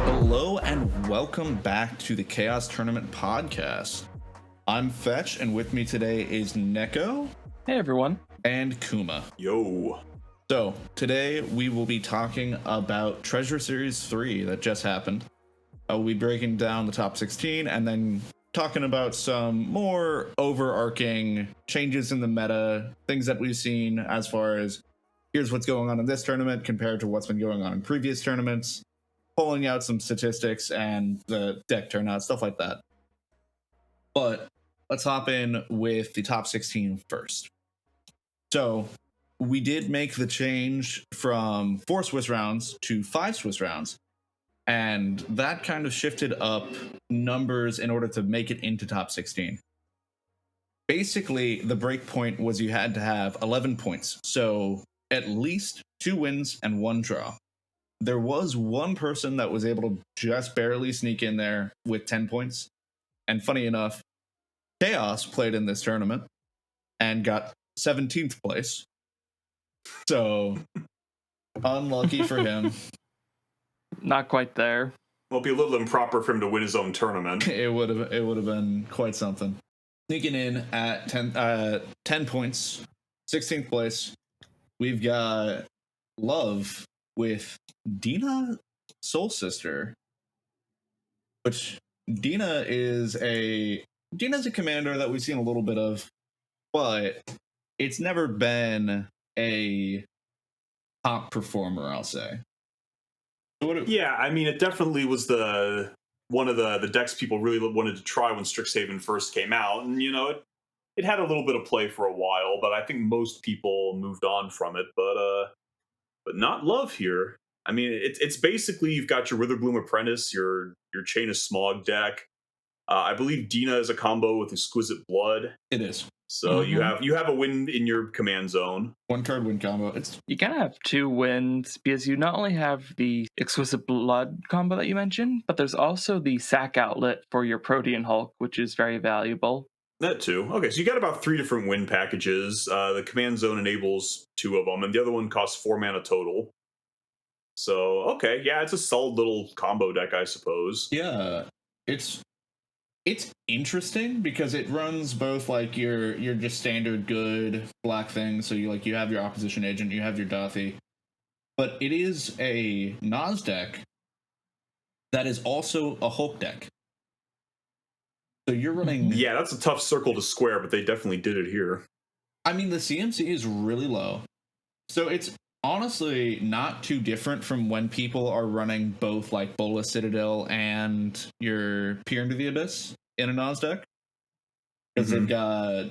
Hello and welcome back to the Ka0s Tournament Podcast. I'm Fetch, and with me today is Neko. Hey everyone. And Kuma. Yo. So, today we will be talking about Treasure Series 3 that just happened. We'll be breaking down the top 16 and then talking about some more overarching changes in the meta, things that we've seen as far as here's what's going on in this tournament compared to what's been going on in previous tournaments, pulling out some statistics and the deck turnout, stuff like that. But let's hop in with the top 16 first. So we did make the change from 4 Swiss rounds to 5 Swiss rounds, and that kind of shifted up numbers in order to make it into top 16. Basically, the break point was you had to have 11 points, so at least 2 wins and 1 draw. There was one person that was able to just barely sneak in there with 10 points. And funny enough, Ka0s played in this tournament and got 17th place. So, unlucky for him. Not quite there. Well, it'd be a little improper for him to win his own tournament. It would have been quite something. Sneaking in at 10 points, 16th place, we've got Love with Dina, Soul Sister, which Dina's a commander that we've seen a little bit of, but it's never been a top performer, I'll say. Yeah, I mean, it definitely was one of the decks people really wanted to try when Strixhaven first came out, and it had a little bit of play for a while, but I think most people moved on from it. But not Love here. I mean, it's basically you've got your Witherbloom Apprentice, your Chain of Smog deck. I believe Dina is a combo with Exquisite Blood. It is. So you have a win in your command zone. 1 card win combo. You kind of have 2 wins because you not only have the Exquisite Blood combo that you mentioned, but there's also the sack outlet for your Protean Hulk, which is very valuable. That too. Okay, so you got about 3 different win packages. The command zone enables 2 of them, and the other one costs 4 mana total. So, okay, yeah, it's a solid little combo deck, I suppose. Yeah, it's interesting because it runs both like your just standard good black thing. So you have your opposition agent, you have your Dathi, but it is a Nas deck that is also a Hulk deck. So you're running. Yeah, that's a tough circle to square, but they definitely did it here. I mean, the CMC is really low, so it's honestly not too different from when people are running both like Bola Citadel and your Peer into the Abyss in a Nas deck, because they've got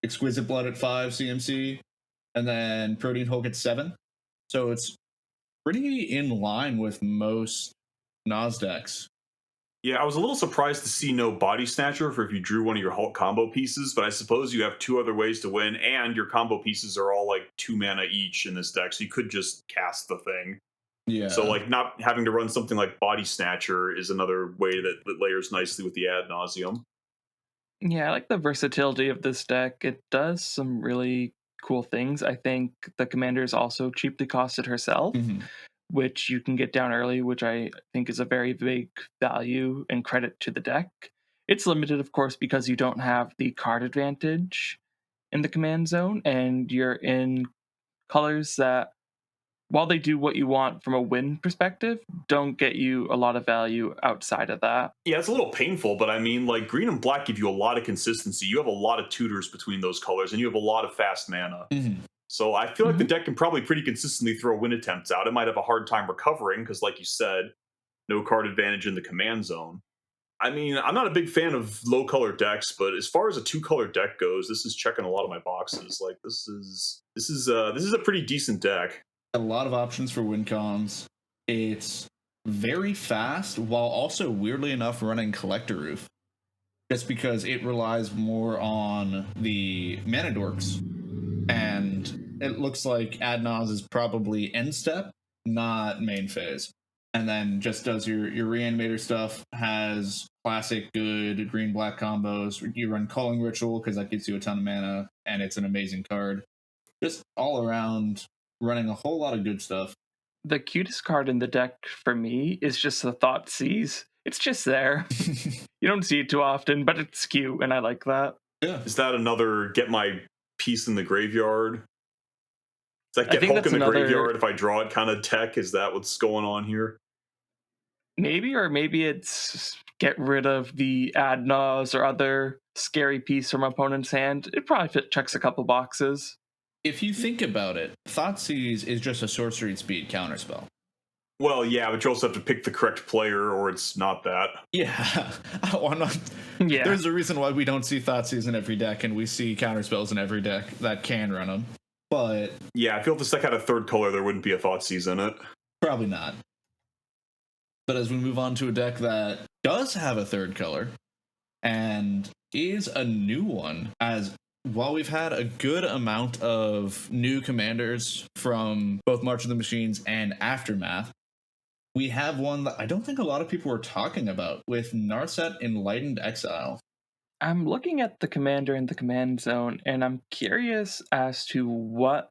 Exquisite Blood at 5 CMC and then Protean Hulk at 7, so it's pretty in line with most Nas decks. Yeah, I was a little surprised to see no Body Snatcher for if you drew one of your Hulk combo pieces, but I suppose you have 2 other ways to win, and your combo pieces are all like 2 mana each in this deck, so you could just cast the thing. Yeah. So not having to run something like Body Snatcher is another way that layers nicely with the ad nauseum. Yeah, I like the versatility of this deck. It does some really cool things. I think the commander is also cheaply costed herself, which you can get down early, which I think is a very big value and credit to the deck. It's limited, of course, because you don't have the card advantage in the command zone, and you're in colors that, while they do what you want from a win perspective, don't get you a lot of value outside of that. Yeah, it's a little painful, but I mean, green and black give you a lot of consistency. You have a lot of tutors between those colors, and you have a lot of fast mana. So I feel like the deck can probably pretty consistently throw win attempts out. It might have a hard time recovering because, like you said, no card advantage in the command zone. I mean, I'm not a big fan of low color decks, but as far as a 2-color deck goes, this is checking a lot of my boxes. This is a pretty decent deck. A lot of options for win cons. It's very fast while also weirdly enough running Collector Roof, just because it relies more on the mana dorks, and it looks like Adnaz is probably end step, not main phase. And then just does your reanimator stuff, has classic good green-black combos. You run Calling Ritual because that gives you a ton of mana, and it's an amazing card. Just all around running a whole lot of good stuff. The cutest card in the deck for me is just the Thoughtseize. It's just there. You don't see it too often, but it's cute, and I like that. Yeah. Is that another get my piece in the graveyard? Is that I get think Hulk that's in the another graveyard if I draw it kind of tech? Is that what's going on here? maybe, or maybe it's get rid of the Adnas or other scary piece from opponent's hand. It probably checks a couple boxes. If you think about it, Thoughtseize is just a sorcery speed counterspell. Well, yeah, but you also have to pick the correct player, or it's not that. Yeah. Yeah. There's a reason why we don't see Thoughtseize in every deck, and we see counterspells in every deck that can run them. But yeah, I feel if this deck had a third color, there wouldn't be a Thoughtseize in it. Probably not. But as we move on to a deck that does have a third color, and is a new one, as while we've had a good amount of new commanders from both March of the Machines and Aftermath, we have one that I don't think a lot of people are talking about with Narset Enlightened Exile. I'm looking at the commander in the command zone, and I'm curious as to what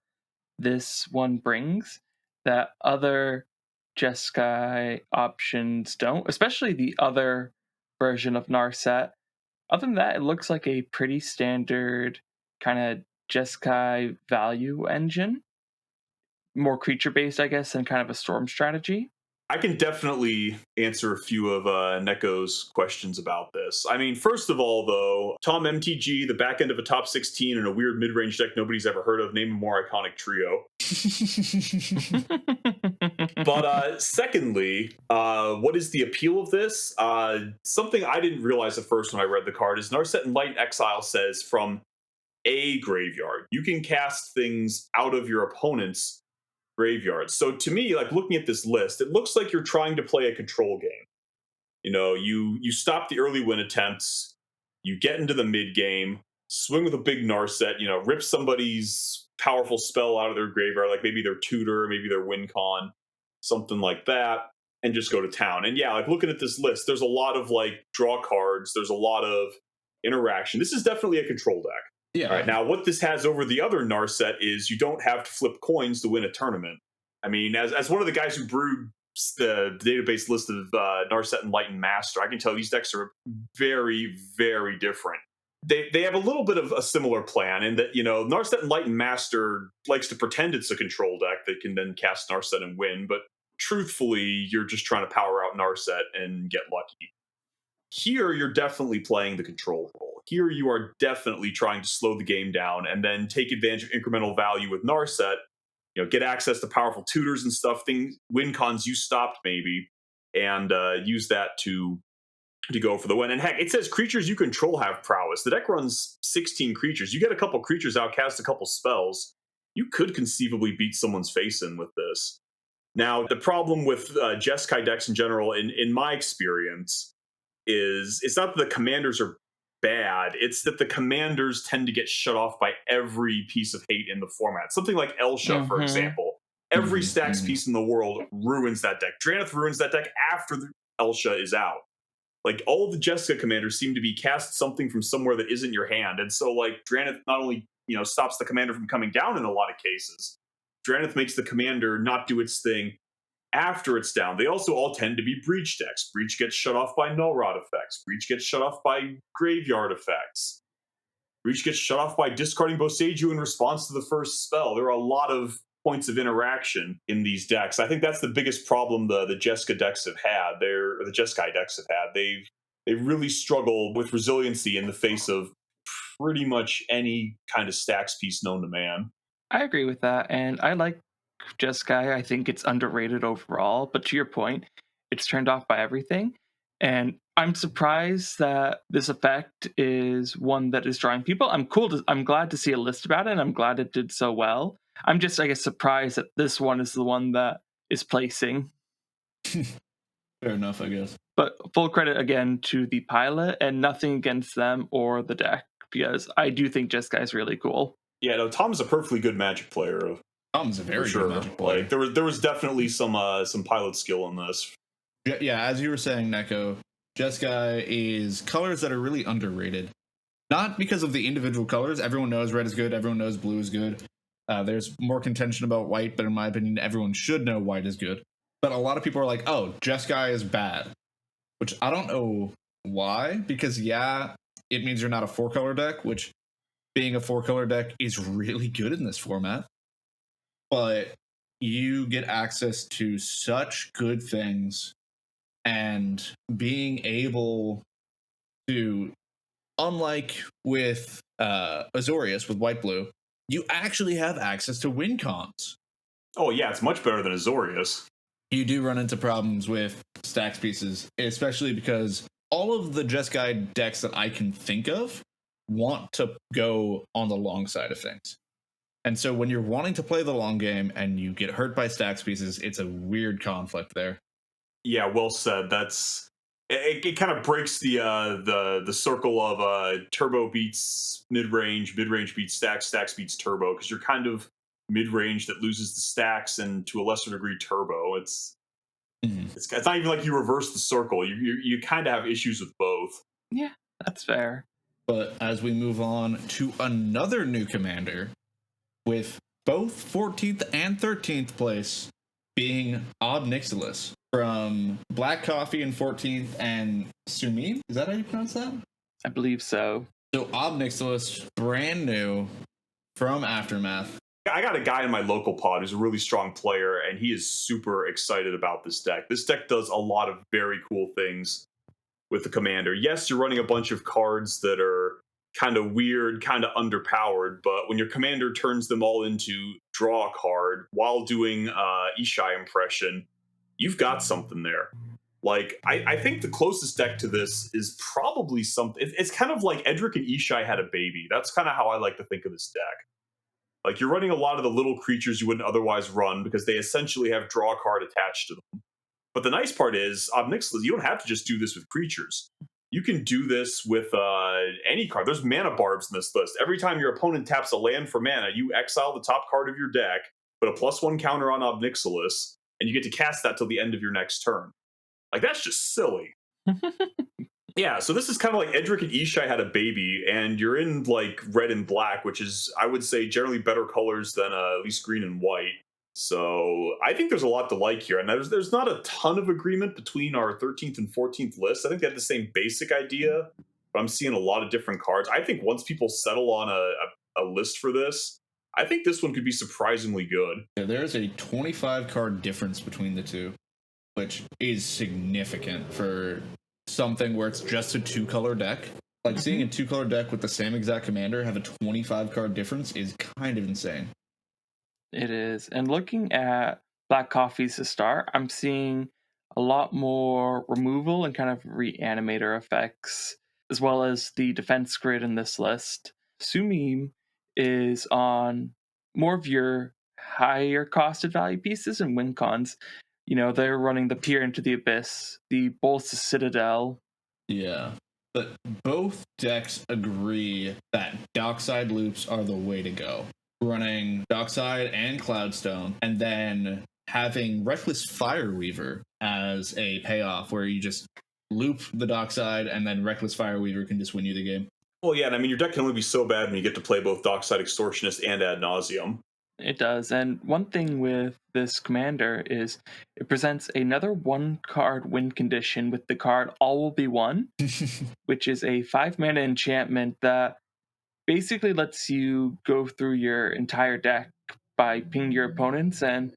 this one brings that other Jeskai options don't, especially the other version of Narset. Other than that, it looks like a pretty standard kind of Jeskai value engine. More creature based, I guess, than kind of a storm strategy. I can definitely answer a few of Neko's questions about this. I mean, first of all, though, Tom MTG, the back end of a top 16 and a weird mid-range deck nobody's ever heard of, name a more iconic trio. But secondly, what is the appeal of this? Something I didn't realize at first when I read the card is Narset Enlightened Exile says from a graveyard. You can cast things out of your opponent's graveyard. So to me, like looking at this list, it looks like you're trying to play a control game. You know, you stop the early win attempts, you get into the mid game, swing with a big Narset, you know, rip somebody's powerful spell out of their graveyard, like maybe their tutor, maybe their win con, something like that, and just go to town. And yeah, like looking at this list, there's a lot of like draw cards, there's a lot of interaction. This is definitely a control deck. Yeah. All right. Now, what this has over the other Narset is you don't have to flip coins to win a tournament. I mean, as one of the guys who brewed the database list of Narset Enlightened Master, I can tell these decks are very, very different. They have a little bit of a similar plan in that, you know, Narset Enlightened Master likes to pretend it's a control deck that can then cast Narset and win, but truthfully, you're just trying to power out Narset and get lucky. Here, you're definitely playing the control role. Here, you are definitely trying to slow the game down and then take advantage of incremental value with Narset. You know, get access to powerful tutors and stuff, things, win cons you stopped maybe, and use that to go for the win. And heck, it says creatures you control have prowess. The deck runs 16 creatures. You get a couple creatures out, cast a couple spells. You could conceivably beat someone's face in with this. Now, the problem with Jeskai decks in general, in my experience, is it's not that the commanders are bad, it's that the commanders tend to get shut off by every piece of hate in the format. Something like Elsha, for example. Every Stax piece in the world ruins that deck. Drannith ruins that deck after Elsha is out. Like, all the Jeskai commanders seem to be cast something from somewhere that isn't your hand. And so, like, Drannith not only, you know, stops the commander from coming down in a lot of cases, Drannith makes the commander not do its thing after it's down. They also all tend to be Breach decks. Breach gets shut off by Null Rod effects. Breach gets shut off by Graveyard effects. Breach gets shut off by discarding Boseiju in response to the first spell. There are a lot of points of interaction in these decks. I think that's the biggest problem the Jeskai decks have had. Or the Jeskai decks have had. They've really struggled with resiliency in the face of pretty much any kind of Stax piece known to man. I agree with that, and I like Jeskai. I think it's underrated overall, but to your point, it's turned off by everything. And I'm surprised that this effect is one that is drawing people. I'm glad to see a list about it, and I'm glad it did so well. I'm just, I guess, surprised that this one is the one that is placing. Fair enough, I guess. But full credit again to the pilot, and nothing against them or the deck, because I do think Jeskai is really cool. Yeah, no, Tom's a perfectly good Magic player. Tom's a very good Magic player. Like, there was definitely some pilot skill in this. Yeah, as you were saying, Neko, Jeskai is colors that are really underrated. Not because of the individual colors. Everyone knows red is good. Everyone knows blue is good. There's more contention about white, but in my opinion, everyone should know white is good. But a lot of people are like, oh, Jeskai is bad, which I don't know why, because yeah, it means you're not a 4-color deck, which being a 4-color deck is really good in this format. But you get access to such good things, and being able to, unlike with Azorius with white blue, you actually have access to win cons. Oh yeah, it's much better than Azorius. You do run into problems with stacks pieces, especially because all of the Jeskai decks that I can think of want to go on the long side of things. And so when you're wanting to play the long game and you get hurt by stacks pieces, it's a weird conflict there. Yeah, well said. That's it kind of breaks the circle of turbo beats mid-range, mid-range beats stacks, stacks beats turbo, because you're kind of mid-range that loses the stacks and to a lesser degree turbo. It's not even like you reverse the circle. You kind of have issues with both. Yeah, that's fair. But as we move on to another new commander, with both 14th and 13th place being nixilis from Black Coffee in 14th and Sumim. Is that how you pronounce that? I believe so. So nixilis, brand new from Aftermath. I got a guy in my local pod who's a really strong player, and he is super excited about this deck. This deck does a lot of very cool things with the commander. Yes, you're running a bunch of cards that are kind of weird, kind of underpowered, but when your commander turns them all into draw a card while doing Ishai impression, you've got something there. Like, I think the closest deck to this is probably something. It's kind of like Edric and Ishai had a baby. That's kind of how I like to think of this deck. Like, you're running a lot of the little creatures you wouldn't otherwise run because they essentially have draw a card attached to them. But the nice part is, nixilis, you don't have to just do this with creatures. You can do this with any card. There's mana barbs in this list. Every time your opponent taps a land for mana, you exile the top card of your deck, put a +1 counter on nixilis, and you get to cast that till the end of your next turn. Like, that's just silly. Yeah, so this is kind of like Edric and Ishai had a baby, and you're in like red and black, which is, I would say, generally better colors than at least green and white. So I think there's a lot to like here, and there's not a ton of agreement between our 13th and 14th lists. I think they have the same basic idea, but I'm seeing a lot of different cards. I think once people settle on a list for this, I think this one could be surprisingly good. Yeah, there's a 25 card difference between the two, which is significant for something where it's just a 2-color deck. Like, seeing a 2-color deck with the same exact commander have a 25 card difference is kind of insane. It is. And looking at Black Coffee's to start, I'm seeing a lot more removal and kind of reanimator effects, as well as the defense grid in this list. Sumim is on more of your higher costed value pieces and win cons. You know, they're running the Peer into the Abyss, the Bolts of Citadel. Yeah. But both decks agree that Dockside loops are the way to go. Running Dockside and Cloudstone, and then having Reckless Fireweaver as a payoff where you just loop the Dockside and then Reckless Fireweaver can just win you the game. Well, yeah, and I mean, your deck can only be so bad when you get to play both Dockside Extortionist and Ad Nauseum. It does. And one thing with this commander is it presents another 1-card win condition with the card All Will Be One, which is a 5-mana enchantment that basically lets you go through your entire deck by pinging your opponents and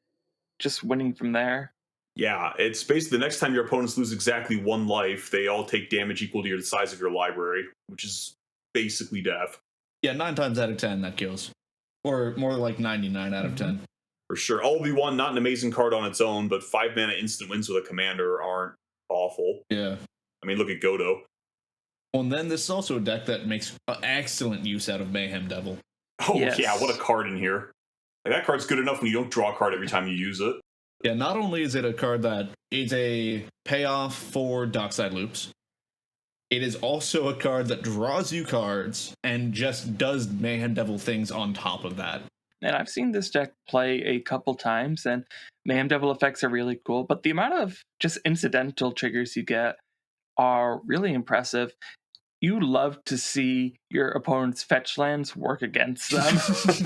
just winning from there. Yeah, it's basically the next time your opponents lose exactly 1 life, they all take damage equal to the size of your library, which is basically death. Yeah, 9 times out of 10 that kills. Or more like 99 out of 10. For sure. All Be One, not an amazing card on its own, but 5 mana instant wins with a commander aren't awful. Yeah. I mean, look at Godo. Well, and then this is also a deck that makes excellent use out of Mayhem Devil. Oh, Yes. Yeah, what a card in here. Like, that card's good enough when you don't draw a card every time you use it. Yeah, not only is it a card that is a payoff for Dockside loops, it is also a card that draws you cards and just does Mayhem Devil things on top of that. And I've seen this deck play a couple times, and Mayhem Devil effects are really cool, but the amount of just incidental triggers you get are really impressive. you love to see your opponent's fetch lands work against them.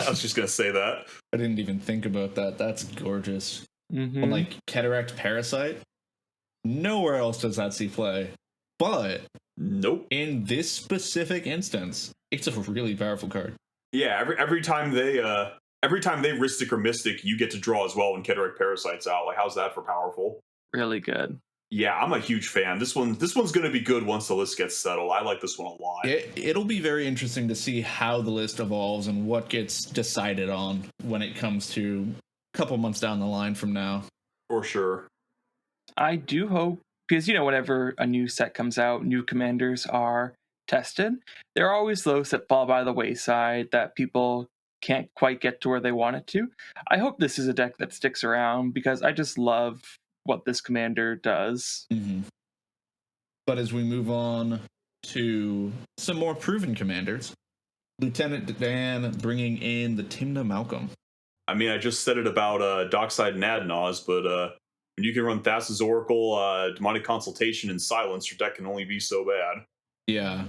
I was just going to say that. I didn't even think about that. That's gorgeous. Mm-hmm. Like Cataract Parasite, nowhere else does that see play. But nope. In this specific instance, it's a really powerful card. Yeah, every time they Ristic or Mystic, you get to draw as well when Cataract Parasite's out. Like, how's that for powerful? Really good. Yeah, I'm a huge fan. This one's going to be good once the list gets settled. I like this one a lot. It'll be very interesting to see how the list evolves and what gets decided on when it comes to a couple months down the line from now. For sure. I do hope, because, whenever a new set comes out, new commanders are tested. There are always those that fall by the wayside that people can't quite get to where they want it to. I hope this is a deck that sticks around because I just love what this commander does. Mm-hmm. But as we move on to some more proven commanders, Lieutenant Dan bringing in the Timna Malcolm. I mean, I just said it about Dockside and Adnaz, but when you can run Thassa's Oracle, Demonic Consultation, and Silence, your deck can only be so bad. Yeah,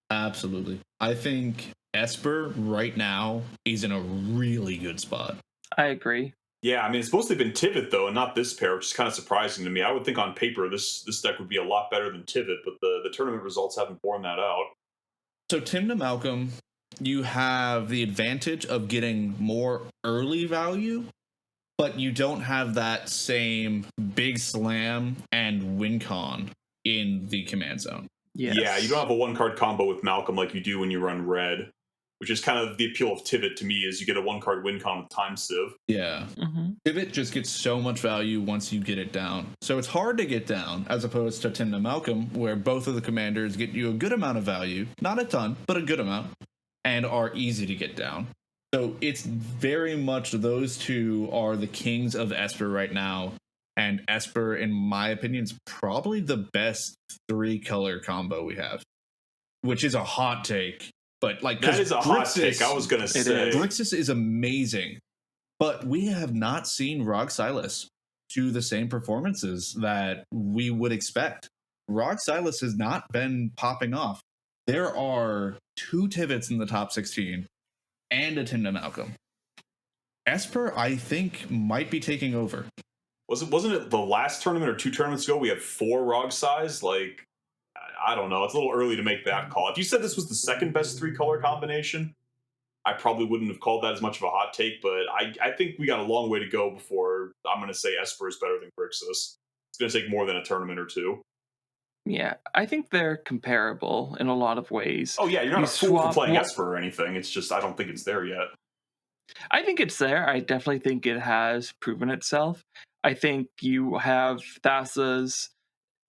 absolutely. I think Esper right now is in a really good spot. I agree. Yeah, I mean, it's mostly been Tivit, though, and not this pair, which is kind of surprising to me. I would think on paper this deck would be a lot better than Tivit, but the tournament results haven't borne that out. So Timna Malcolm, you have the advantage of getting more early value, but you don't have that same big slam and win con in the command zone. Yes. Yeah, you don't have a one-card combo with Malcolm like you do when you run Red, which is kind of the appeal of Tivit to me, is you get a one-card win con with Time Sieve. Yeah. Mm-hmm. Tivit just gets so much value once you get it down. So it's hard to get down, as opposed to Timna Malcolm, where both of the commanders get you a good amount of value. Not a ton, but a good amount, and are easy to get down. So it's very much those two are the kings of Esper right now. And Esper, in my opinion, is probably the best 3-color combo we have, which is a hot take. But like, that is a hot take. I was gonna say GRIXIS is amazing, but we have not seen Rog Silas do the same performances that we would expect. Rog Silas has not been popping off. There are 2 Tivits in the top 16 and a Timna Malcolm. Esper, I think, might be taking over. Wasn't it the last tournament or 2 tournaments ago we had 4 Rog size? Like, I don't know. It's a little early to make that call. If you said this was the second best 3-color combination, I probably wouldn't have called that as much of a hot take, but I think we got a long way to go before I'm going to say Esper is better than GRIXIS. It's going to take more than a tournament or 2. Yeah, I think they're comparable in a lot of ways. Oh, yeah, you're not a fool for playing Esper or anything. It's just I don't think it's there yet. I think it's there. I definitely think it has proven itself. I think you have Thassa's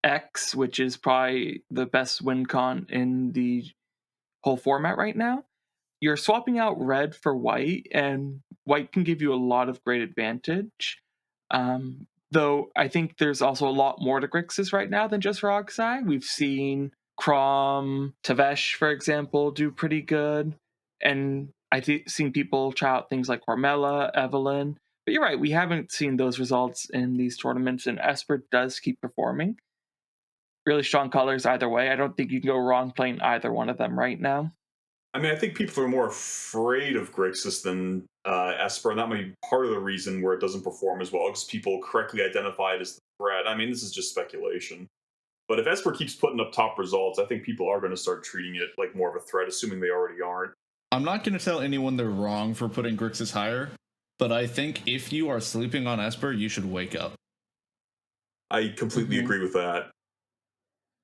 X, which is probably the best win con in the whole format right now. You're swapping out red for white, and white can give you a lot of great advantage. Though I think there's also a lot more to GRIXIS right now than just Rogsai. We've seen Kraum, Tavesh, for example, do pretty good. And I've seen people try out things like Hormella, Evelyn. But you're right, we haven't seen those results in these tournaments, and Esper does keep performing. Really strong colors either way. I don't think you can go wrong playing either one of them right now. I mean, I think people are more afraid of GRIXIS than Esper, and that might be part of the reason where it doesn't perform as well, because people correctly identify it as the threat. I mean, this is just speculation. But if Esper keeps putting up top results, I think people are going to start treating it like more of a threat, assuming they already aren't. I'm not going to tell anyone they're wrong for putting GRIXIS higher, but I think if you are sleeping on Esper, you should wake up. I completely agree with that.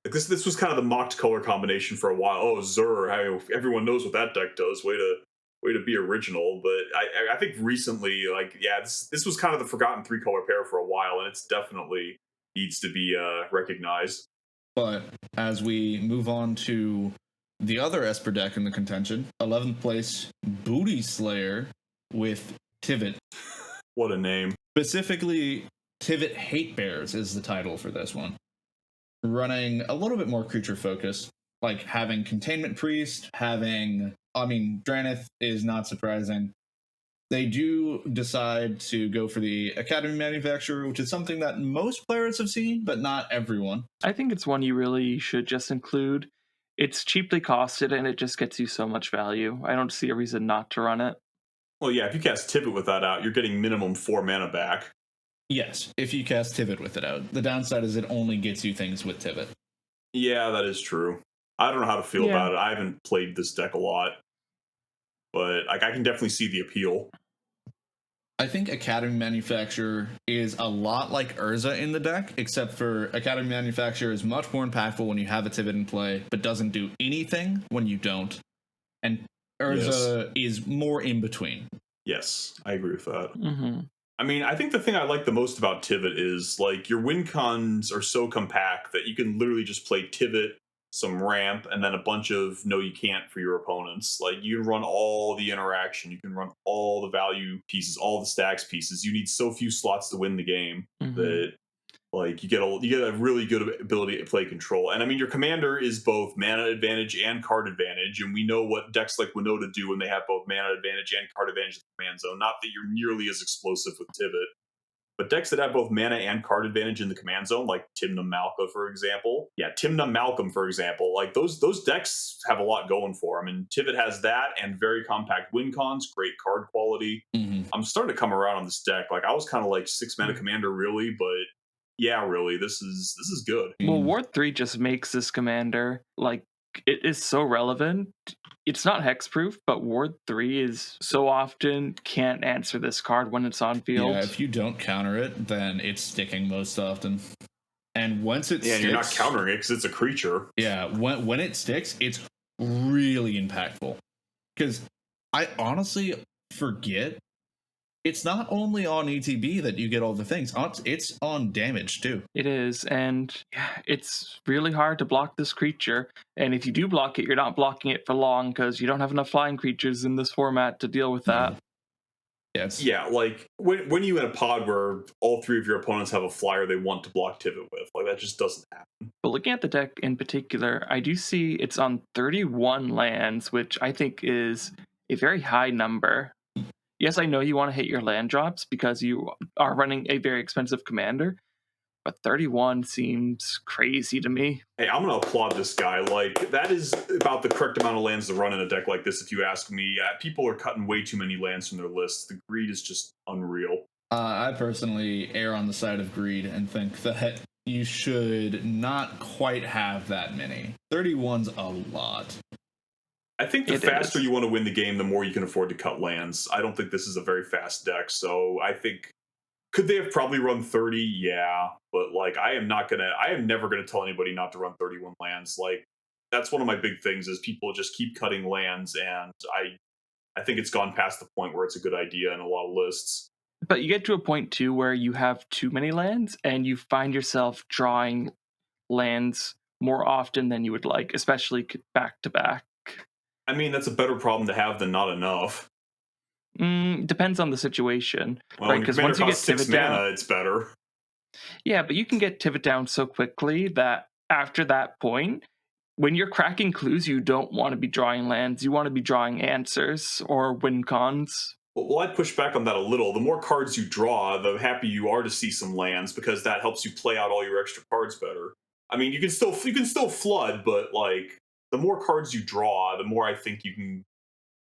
Like this was kind of the mocked color combination for a while. Oh, Zur, everyone knows what that deck does. Way to be original. But I think recently, like, yeah, this was kind of the forgotten 3-color pair for a while, and it's definitely needs to be recognized. But as we move on to the other Esper deck in the contention, 11th place, Booty Slayer with Tivit. What a name. Specifically, Tivit Hate Bears is the title for this one. Running a little bit more creature focus, like having Containment Priest, Dranith is not surprising. They do decide to go for the Academy Manufacturer, which is something that most players have seen, but not everyone. I think it's one you really should just include. It's cheaply costed, and it just gets you so much value. I don't see a reason not to run it. Well, yeah, if you cast Tivit with that out, you're getting minimum 4 mana back. Yes, if you cast Tivit with it out. The downside is it only gets you things with Tivit. Yeah, that is true. I don't know how to feel about it. I haven't played this deck a lot, but like I can definitely see the appeal. I think Academy Manufacturer is a lot like Urza in the deck, except for Academy Manufacturer is much more impactful when you have a Tivit in play, but doesn't do anything when you don't. And Urza is more in between. Yes, I agree with that. Mm-hmm. I mean, I think the thing I like the most about Tivit is like your win cons are so compact that you can literally just play Tivit, some ramp, and then a bunch of no you can't for your opponents. Like you can run all the interaction, you can run all the value pieces, all the stacks pieces. You need so few slots to win the game that like you get a really good ability to play control. And I mean your commander is both mana advantage and card advantage, and we know what decks like Winota do when they have both mana advantage and card advantage in the command zone. Not that you're nearly as explosive with Tivit, but decks that have both mana and card advantage in the command zone, like Tymna Malka, for example. Yeah, Tymna Malcolm, for example. Like those decks have a lot going for them. And Tivit has that and very compact win cons, great card quality. I'm starting to come around on this deck. Like I was kind of like 6 mana commander really, but yeah, really, this is good. Well, Ward 3 just makes this commander, like, it is so relevant. It's not hexproof, but Ward 3 is so often can't answer this card when it's on field. Yeah, if you don't counter it, then it's sticking most often. And once it sticks... Yeah, you're not countering it because it's a creature. Yeah, when it sticks, it's really impactful. Because I honestly forget it's not only on ETB that you get all the things. It's on damage, too. It is, and yeah, it's really hard to block this creature. And if you do block it, you're not blocking it for long because you don't have enough flying creatures in this format to deal with that. Yes. Yeah, like when you in a pod where all 3 of your opponents have a flyer they want to block Tivit with, like that just doesn't happen. But looking at the deck in particular, I do see it's on 31 lands, which I think is a very high number. Yes, I know you want to hit your land drops because you are running a very expensive commander, but 31 seems crazy to me. Hey, I'm going to applaud this guy. Like, that is about the correct amount of lands to run in a deck like this, if you ask me. People are cutting way too many lands from their lists. The greed is just unreal. I personally err on the side of greed and think that you should not quite have that many. 31's a lot. I think the faster you want to win the game, the more you can afford to cut lands. I don't think this is a very fast deck, so I think... Could they have probably run 30? Yeah, but like I am never gonna tell anybody not to run 31 lands. Like that's one of my big things is people just keep cutting lands, and I think it's gone past the point where it's a good idea in a lot of lists. But you get to a point too where you have too many lands and you find yourself drawing lands more often than you would like, especially back to back. I mean, that's a better problem to have than not enough. Depends on the situation, well, right? Because once you get Tivit down, it's better. Yeah, but you can get Tivit down so quickly that after that point, when you're cracking clues, you don't want to be drawing lands. You want to be drawing answers or win cons. Well, I'd push back on that a little. The more cards you draw, the happier you are to see some lands because that helps you play out all your extra cards better. I mean, you can still flood, but like the more cards you draw, the more I think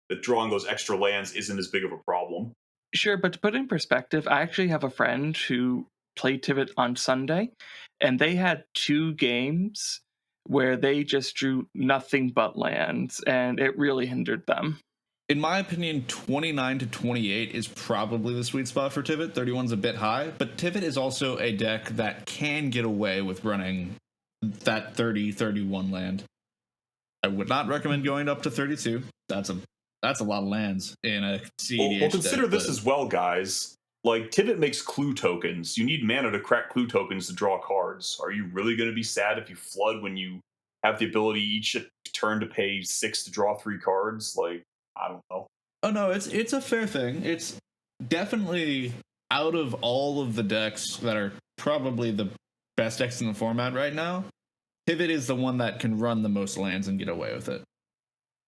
that drawing those extra lands isn't as big of a problem. Sure, but to put it in perspective, I actually have a friend who played Tivit on Sunday, and they had 2 games where they just drew nothing but lands, and it really hindered them. In my opinion, 29 to 28 is probably the sweet spot for Tivit. 31's a bit high, but Tivit is also a deck that can get away with running that 30, 31 land. I would not recommend going up to 32. That's a lot of lands in a CEDH well, consider deck, this as well, guys. Like, Tivit makes clue tokens. You need mana to crack clue tokens to draw cards. Are you really going to be sad if you flood when you have the ability each turn to pay 6 to draw 3 cards? Like, I don't know. Oh, no, it's a fair thing. It's definitely out of all of the decks that are probably the best decks in the format right now, Tivit is the one that can run the most lands and get away with it.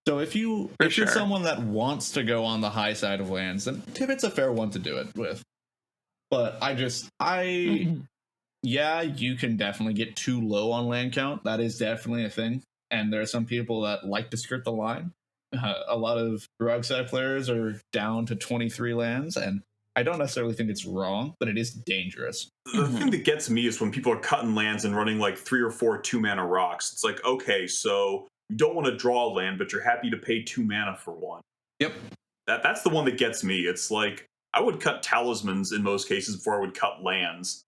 So if you're someone that wants to go on the high side of lands, then Tivit's a fair one to do it with. But yeah, you can definitely get too low on land count. That is definitely a thing. and there are some people that like to skirt the line. A lot of Rogsai players are down to 23 lands, and I don't necessarily think it's wrong, but it is dangerous. The thing that gets me is when people are cutting lands and running like 3 or 4 2-mana rocks. It's like, okay, so you don't want to draw a land, but you're happy to pay 2 mana for one. Yep. That's the one that gets me. It's like, I would cut talismans in most cases before I would cut lands.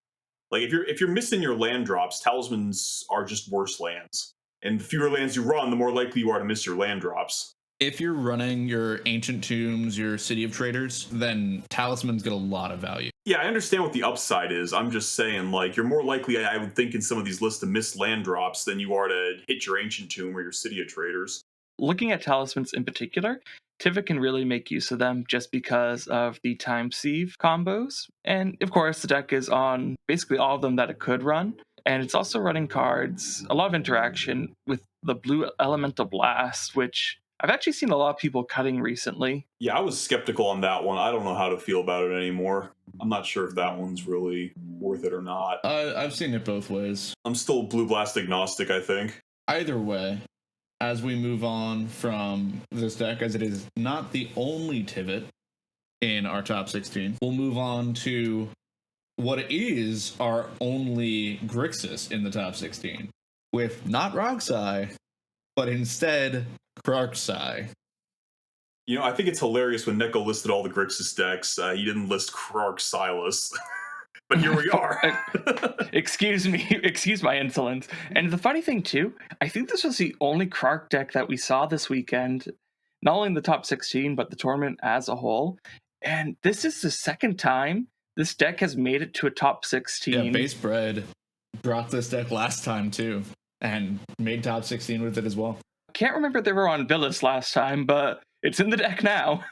Like if you're missing your land drops, talismans are just worse lands. And the fewer lands you run, the more likely you are to miss your land drops. If you're running your Ancient Tombs, your City of Traders, then talismans get a lot of value. Yeah, I understand what the upside is. I'm just saying, like, you're more likely, I would think, in some of these lists to miss land drops than you are to hit your Ancient Tomb or your City of Traders. Looking at talismans in particular, Tivit can really make use of them just because of the time sieve combos. And of course, the deck is on basically all of them that it could run. And it's also running cards, a lot of interaction with the blue Elemental Blast, which I've actually seen a lot of people cutting recently. Yeah, I was skeptical on that one. I don't know how to feel about it anymore. I'm not sure if that one's really worth it or not. I've seen it both ways. I'm still Blue Blast agnostic, I think. Either way, as we move on from this deck, as it is not the only Tivit in our top 16, we'll move on to what is our only GRIXIS in the top 16, with not Rogsai, but instead Krarksai. You know, I think it's hilarious when Neko listed all the GRIXIS decks, he didn't list Krark Silas. But here we are. Excuse my insolence. And the funny thing too, I think this was the only Krark deck that we saw this weekend, not only in the top 16, but the tournament as a whole. And this is the second time this deck has made it to a top 16. Yeah, Base Bread brought this deck last time too, and made top 16 with it as well. Can't remember if they were on Villas last time, but it's in the deck now.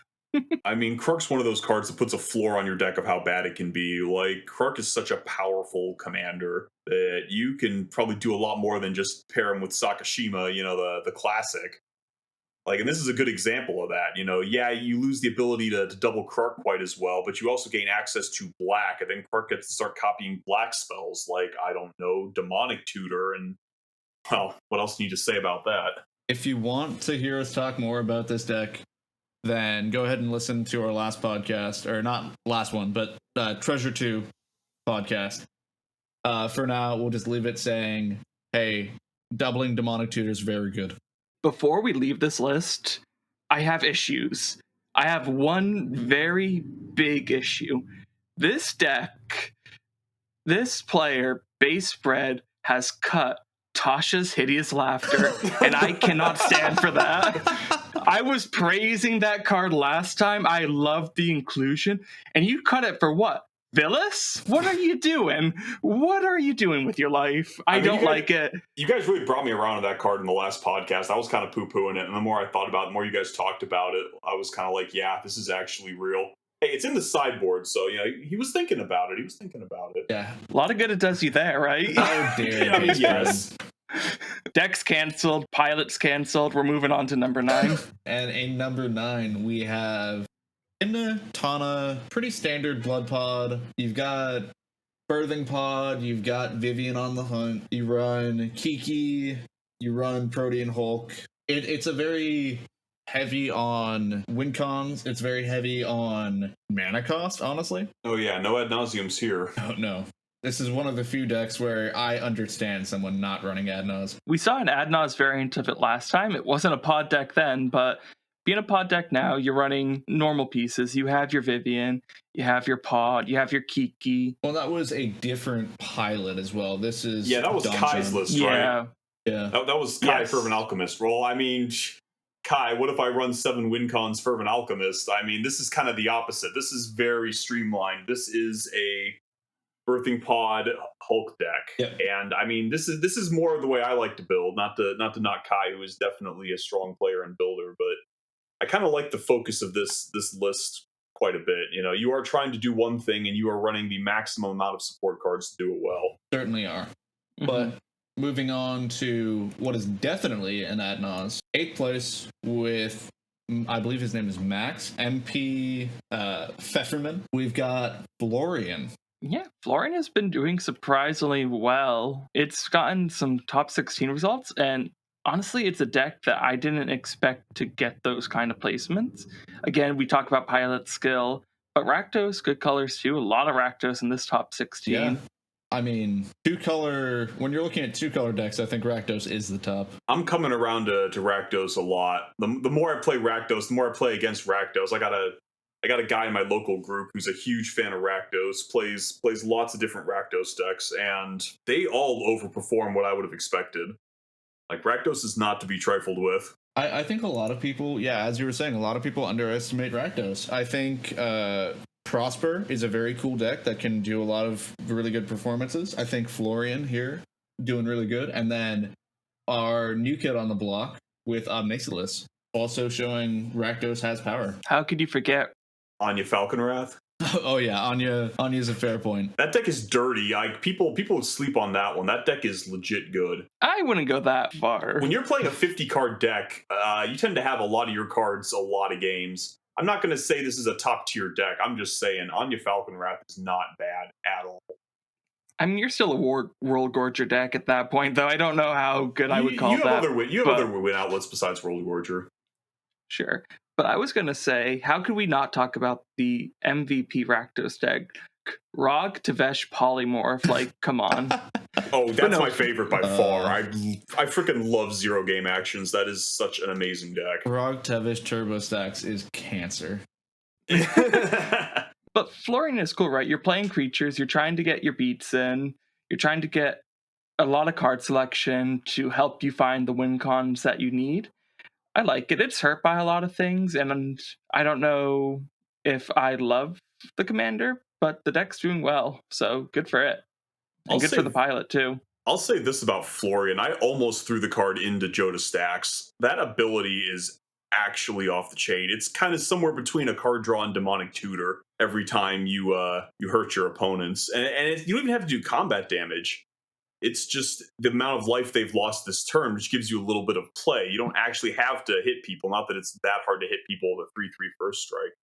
I mean, Krark's one of those cards that puts a floor on your deck of how bad it can be. Like, Krark is such a powerful commander that you can probably do a lot more than just pair him with Sakashima, you know, the classic. Like, and this is a good example of that. You know, yeah, you lose the ability to double Krark quite as well, but you also gain access to black, and then Krark gets to start copying black spells like, I don't know, Demonic Tutor, and, well, what else do you need to say about that? If you want to hear us talk more about this deck, then go ahead and listen to our last podcast, or not last one, but Treasure 2 podcast. For now, we'll just leave it saying, hey, doubling Demonic Tutor is very good. Before we leave this list, I have issues. I have one very big issue. This deck, this player, Base Bread, has cut Tasha's Hideous Laughter, and I cannot stand for that. I was praising that card last time. I loved the inclusion, and you cut it for what? Villas? What are you doing? What are you doing with your life? I mean, don't like it. You guys really brought me around to that card in the last podcast. I was kind of poo-pooing it, and the more I thought about it, the more you guys talked about it, I was kind of like, yeah, this is actually real. Hey, it's in the sideboard, so, you know, he was thinking about it. Yeah. A lot of good it does you there, right? Oh, dear. I mean, yes. Deck's canceled, pilot's canceled. We're moving on to number 9. And in number 9, we have Tymna, Tana, pretty standard blood pod. You've got Birthing Pod, you've got Vivian on the Hunt, you run Kiki, you run Protean Hulk. It's a very heavy on win cons, it's very heavy on mana cost, honestly. Oh yeah, no ad nauseums here. Oh no. This is one of the few decks where I understand someone not running ad naus. We saw an ad naus variant of it last time. It wasn't a pod deck then, but being a pod deck now, you're running normal pieces. You have your Vivian, you have your pod, you have your Kiki. Well, that was a different pilot as well. This is... Yeah, that was Kai's list, right? Yeah. That was Kai, yes. Fervent Alchemist. Well, I mean, Kai, what if I run 7 win cons Fervent Alchemist? I mean, this is kind of the opposite. This is very streamlined. This is a Birthing Pod Hulk deck. Yep. And I mean, this is more of the way I like to build, not to knock Kai, who is definitely a strong player and builder, but I kind of like the focus of this list quite a bit. You know, you are trying to do one thing and you are running the maximum amount of support cards to do it well. Certainly are. Mm-hmm. But moving on to what is definitely an ad naus, 8th place with, I believe his name is Max, MP Pfefferman. We've got Florian. Yeah, Florian has been doing surprisingly well. It's gotten some top 16 results, and honestly, it's a deck that I didn't expect to get those kind of placements. Again, we talk about pilot skill, but Rakdos, good colors too. A lot of Rakdos in this top 16. Yeah. I mean, when you're looking at 2-color decks, I think Rakdos is the top. I'm coming around to Rakdos a lot. The more I play Rakdos, the more I play against Rakdos. I got a guy in my local group who's a huge fan of Rakdos, plays lots of different Rakdos decks, and they all overperform what I would have expected. Like, Rakdos is not to be trifled with. I think a lot of people, as you were saying, a lot of people underestimate Rakdos. I think Prosper is a very cool deck that can do a lot of really good performances. I think Florian here doing really good. And then our new kid on the block with nixilis also showing Rakdos has power. How could you forget Anya Falconwrath? Oh yeah, Anya's a fair point. That deck is dirty. People sleep on that one. That deck is legit good. I wouldn't go that far. When you're playing a 50-card deck, you tend to have a lot of your cards a lot of games. I'm not going to say this is a top-tier deck. I'm just saying Anya Falconwrath is not bad at all. I mean, you're still a World Gorger deck at that point, though. I don't know how good I would call that. You have other win outlets besides World Gorger. Sure. But I was going to say, how could we not talk about the MVP Rakdos deck? Rog, Tavesh, Polymorph, like, come on. Oh, that's my favorite by far. I freaking love zero game actions. That is such an amazing deck. Rog, Tavesh, Turbo Stacks is cancer. But Florian is cool, right? You're playing creatures, you're trying to get your beats in, you're trying to get a lot of card selection to help you find the win cons that you need. I like it. It's hurt by a lot of things, and I don't know if I love the commander, but the deck's doing well, so good for it. And good for the pilot, too. I'll say this about Florian. I almost threw the card into Joda Stacks. That ability is actually off the chain. It's kind of somewhere between a card draw and demonic tutor every time you hurt your opponents. And you don't even have to do combat damage. It's just the amount of life they've lost this turn, which gives you a little bit of play. You don't actually have to hit people. Not that it's that hard to hit people with a 3/3 first strike.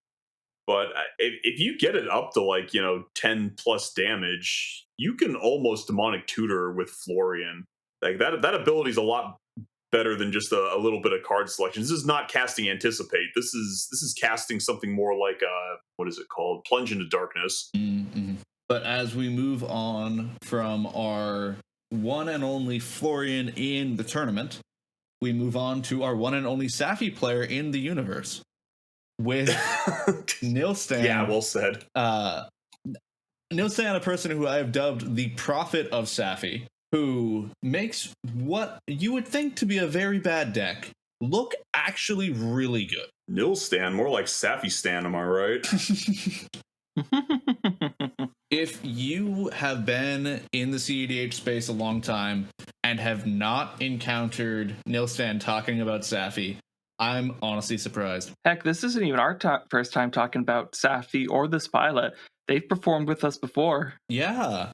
But if you get it up to 10 plus damage, you can almost demonic tutor with Florian. Like that ability is a lot better than just a little bit of card selection. This is not casting Anticipate. This is casting something more like what is it called? Plunge into Darkness. Mm-hmm. But as we move on from our one and only Florian in the tournament, we move on to our one and only Safi player in the universe with Nilstan. Yeah, well said. Nilstan, a person who I have dubbed the prophet of Safi, who makes what you would think to be a very bad deck look actually really good. Nilstan, more like Safi Stan, am I right? If you have been in the CEDH space a long time and have not encountered Nilstan talking about Safi, I'm honestly surprised. Heck, this isn't even our first time talking about Safi or this pilot. They've performed with us before. Yeah.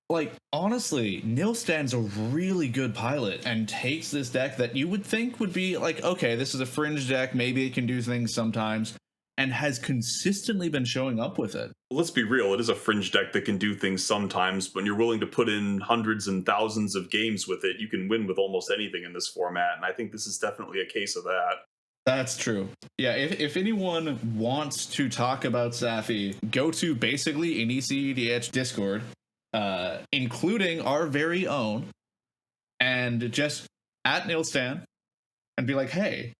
Like, honestly, Nilstan's a really good pilot and takes this deck that you would think would be like, okay, this is a fringe deck, maybe it can do things sometimes, and has consistently been showing up with it. Let's be real, it is a fringe deck that can do things sometimes. When you're willing to put in hundreds and thousands of games with it, you can win with almost anything in this format, and I think this is definitely a case of that. That's true. Yeah, if anyone wants to talk about Safi, go to basically any CEDH Discord, including our very own, and just at Nilstan, and be like, hey,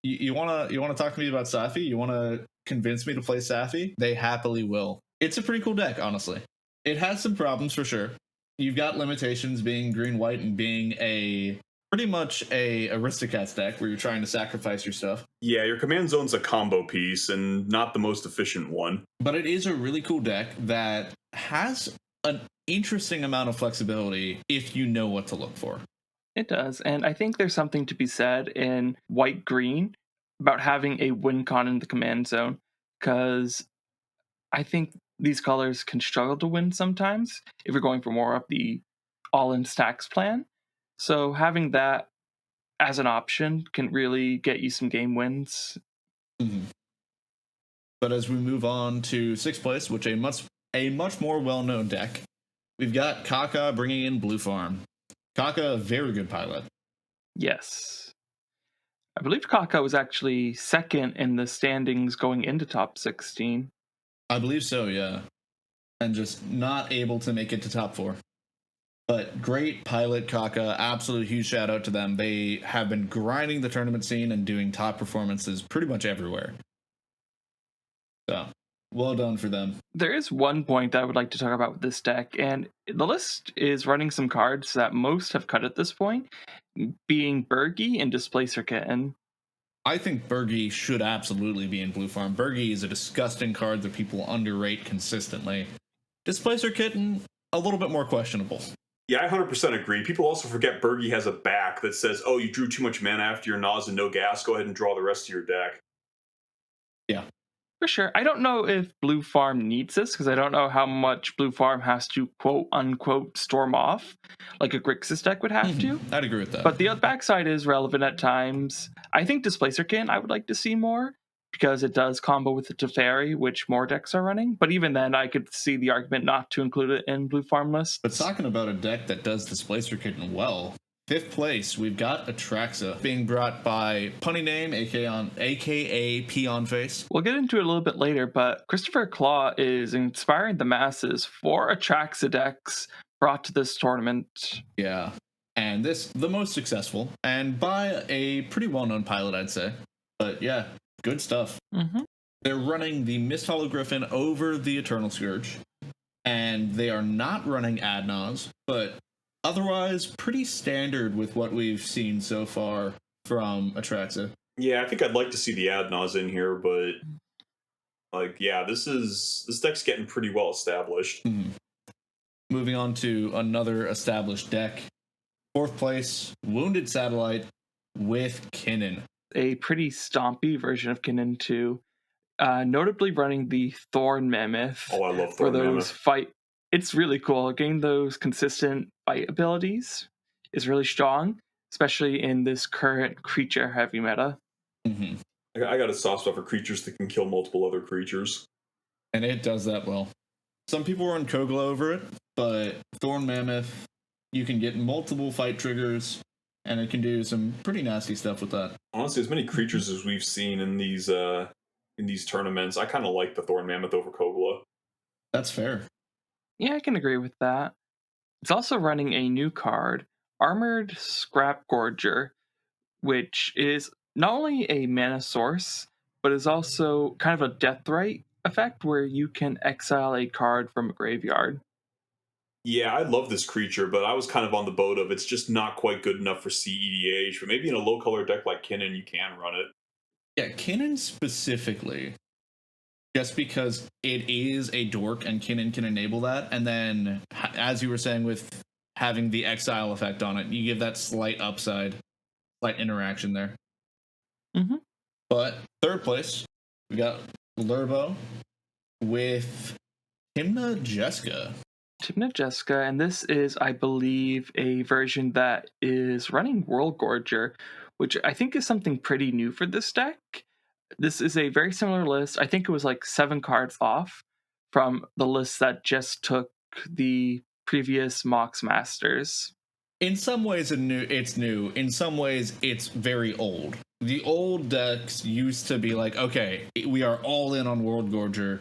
you wanna talk to me about Safi? You wanna convince me to play Safi? They happily will. It's a pretty cool deck, honestly. It has some problems for sure. You've got limitations being green-white and being pretty much a Aristocats deck where you're trying to sacrifice your stuff. Yeah, your command zone's a combo piece and not the most efficient one. But it is a really cool deck that has an interesting amount of flexibility if you know what to look for. It does, and I think there's something to be said in white-green about having a win con in the command zone, because I think these colors can struggle to win sometimes if you're going for more of the all-in stacks plan. So having that as an option can really get you some game wins. Mm-hmm. But as we move on to 6th place, which a much more well-known deck, we've got Kaka bringing in Blue Farm. Kaka, a very good pilot. Yes. I believe Kaka was actually second in the standings going into top 16. I believe so, yeah. And just not able to make it to top 4. But great pilot, Kaka. Absolute huge shout out to them. They have been grinding the tournament scene and doing top performances pretty much everywhere. So, well done for them. There is one point I would like to talk about with this deck, and the list is running some cards that most have cut at this point, being Bergie and Displacer Kitten. I think Bergie should absolutely be in Blue Farm. Bergie is a disgusting card that people underrate consistently. Displacer Kitten, a little bit more questionable. Yeah, I 100% agree. People also forget Bergie has a back that says, oh, you drew too much mana after your Nas and no gas. Go ahead and draw the rest of your deck. Yeah. For sure. I don't know if Blue Farm needs this, because I don't know how much Blue Farm has to quote-unquote storm off, like a Grixis deck would have to. I'd agree with that. But the backside is relevant at times. I think Displacer Kin I would like to see more, because it does combo with the Teferi, which more decks are running. But even then, I could see the argument not to include it in Blue Farm lists. But talking about a deck that does Displacer Kitten well, 5th place, we've got Atraxa being brought by Punny Name, aka Peon Face. We'll get into it a little bit later, but Christopher Claw is inspiring the masses for Atraxa decks brought to this tournament. Yeah. And this, the most successful, and by a pretty well-known pilot, I'd say. But yeah, good stuff. Mm-hmm. They're running the Mist Hollow Griffin over the Eternal Scourge, and they are not running Adnaz, but otherwise pretty standard with what we've seen so far from Atraxa. Yeah, I think I'd like to see the Adnaz in here, but this deck's getting pretty well established. Mm-hmm. Moving on to another established deck. 4th place, Wounded Satellite with Kinnan. A pretty stompy version of Kinnan too. Notably running the Thorn Mammoth. Oh, I love Thorn Mammoth. It's really cool. Getting those consistent fight abilities is really strong, especially in this current creature heavy meta. Mm-hmm. I got a soft spot for creatures that can kill multiple other creatures. And it does that well. Some people run Kogla over it, but Thorn Mammoth, you can get multiple fight triggers, and it can do some pretty nasty stuff with that. Honestly, as many creatures as we've seen in these tournaments, I kind of like the Thorn Mammoth over Kogla. That's fair. Yeah, I can agree with that. It's also running a new card, Armored Scrap Gorger, which is not only a mana source, but is also kind of a Deathrite effect where you can exile a card from a graveyard. Yeah, I love this creature, but I was kind of on the boat of it's just not quite good enough for CEDH, but maybe in a low-color deck like Kinnan, you can run it. Yeah, Kinnan specifically, just because it is a dork and Kinnan can enable that, and then, as you were saying with having the exile effect on it, you give that slight upside, slight interaction there. Mm-hmm. But 3rd place, we got Lurbo with Tymna Jeskai. Tymna Jeskai, and this is, I believe, a version that is running World Gorger, which I think is something pretty new for this deck. This is a very similar list. I think it was like 7 cards off from the list that just took the previous Mox Masters. In some ways, it's new. In some ways, it's very old. The old decks used to be like, okay, we are all in on World Gorger.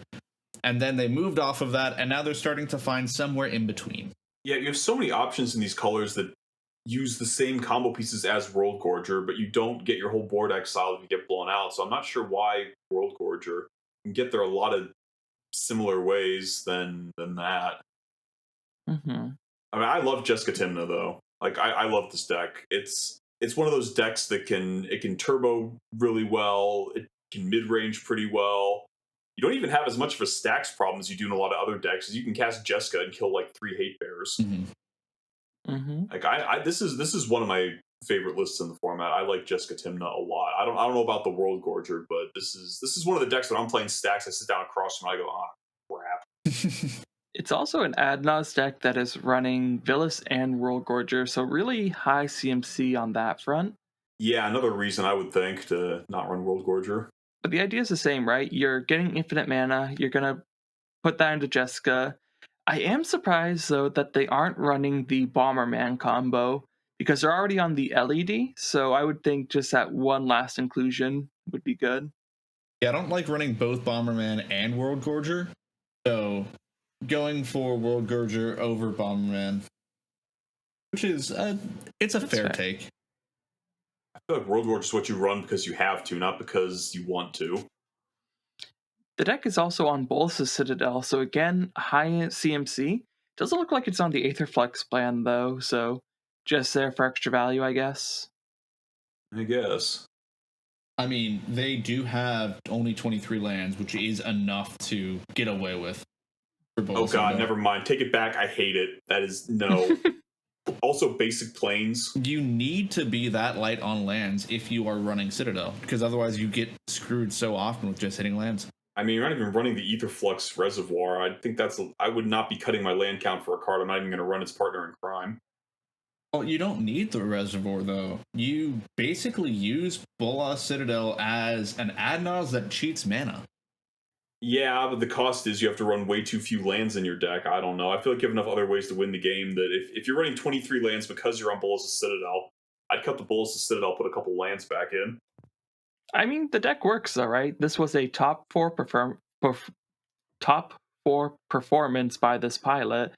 And then they moved off of that, and now they're starting to find somewhere in between. Yeah, you have so many options in these colors that use the same combo pieces as World Gorger, but you don't get your whole board exiled if you get blown out. So I'm not sure why World Gorger. You can get there a lot of similar ways than that. Mm-hmm. I mean, I love Jeskai Timna though. Like I love this deck. It's one of those decks that can turbo really well. It can mid range pretty well. You don't even have as much of a stacks problem as you do in a lot of other decks. You can cast Jeskai and kill like 3 hate bears. Mm-hmm. Mm-hmm. Like this is one of my favorite lists in the format. I like Jeskai Timna a lot. I don't know about the World Gorger, but this is one of the decks when I'm playing stacks. I sit down across from it, I go, crap. It's also an Adnaz deck that is running Villas and World Gorger, so really high CMC on that front. Yeah, another reason I would think to not run World Gorger. But the idea is the same, right? You're getting infinite mana. You're going to put that into Jeskai. I am surprised, though, that they aren't running the Bomberman combo, because they're already on the LED, so I would think just that one last inclusion would be good. Yeah, I don't like running both Bomberman and World Gorger, so going for World Gorger over Bomberman, which is it's a fair take. I feel like World War is what you run because you have to, not because you want to. The deck is also on Bolas's Citadel, so again, high CMC. Doesn't look like it's on the Aetherflux plan though, so just there for extra value, I guess. I guess. I mean, they do have only 23 lands, which is enough to get away with. Oh god, never mind. Take it back. I hate it. That is no. Also, basic planes. You need to be that light on lands if you are running Citadel, because otherwise you get screwed so often with just hitting lands. I mean, you're not even running the Aetherflux Reservoir. I think I would not be cutting my land count for a card. I'm not even going to run its partner in crime. Well, you don't need the Reservoir, though. You basically use Bolas Citadel as an Adnos that cheats mana. Yeah, but the cost is you have to run way too few lands in your deck. I don't know. I feel like you have enough other ways to win the game that if you're running 23 lands because you're on Bolas' Citadel, I'd cut the Bolas' Citadel, put a couple lands back in. I mean, the deck works though, right? This was a top four performance by this pilot.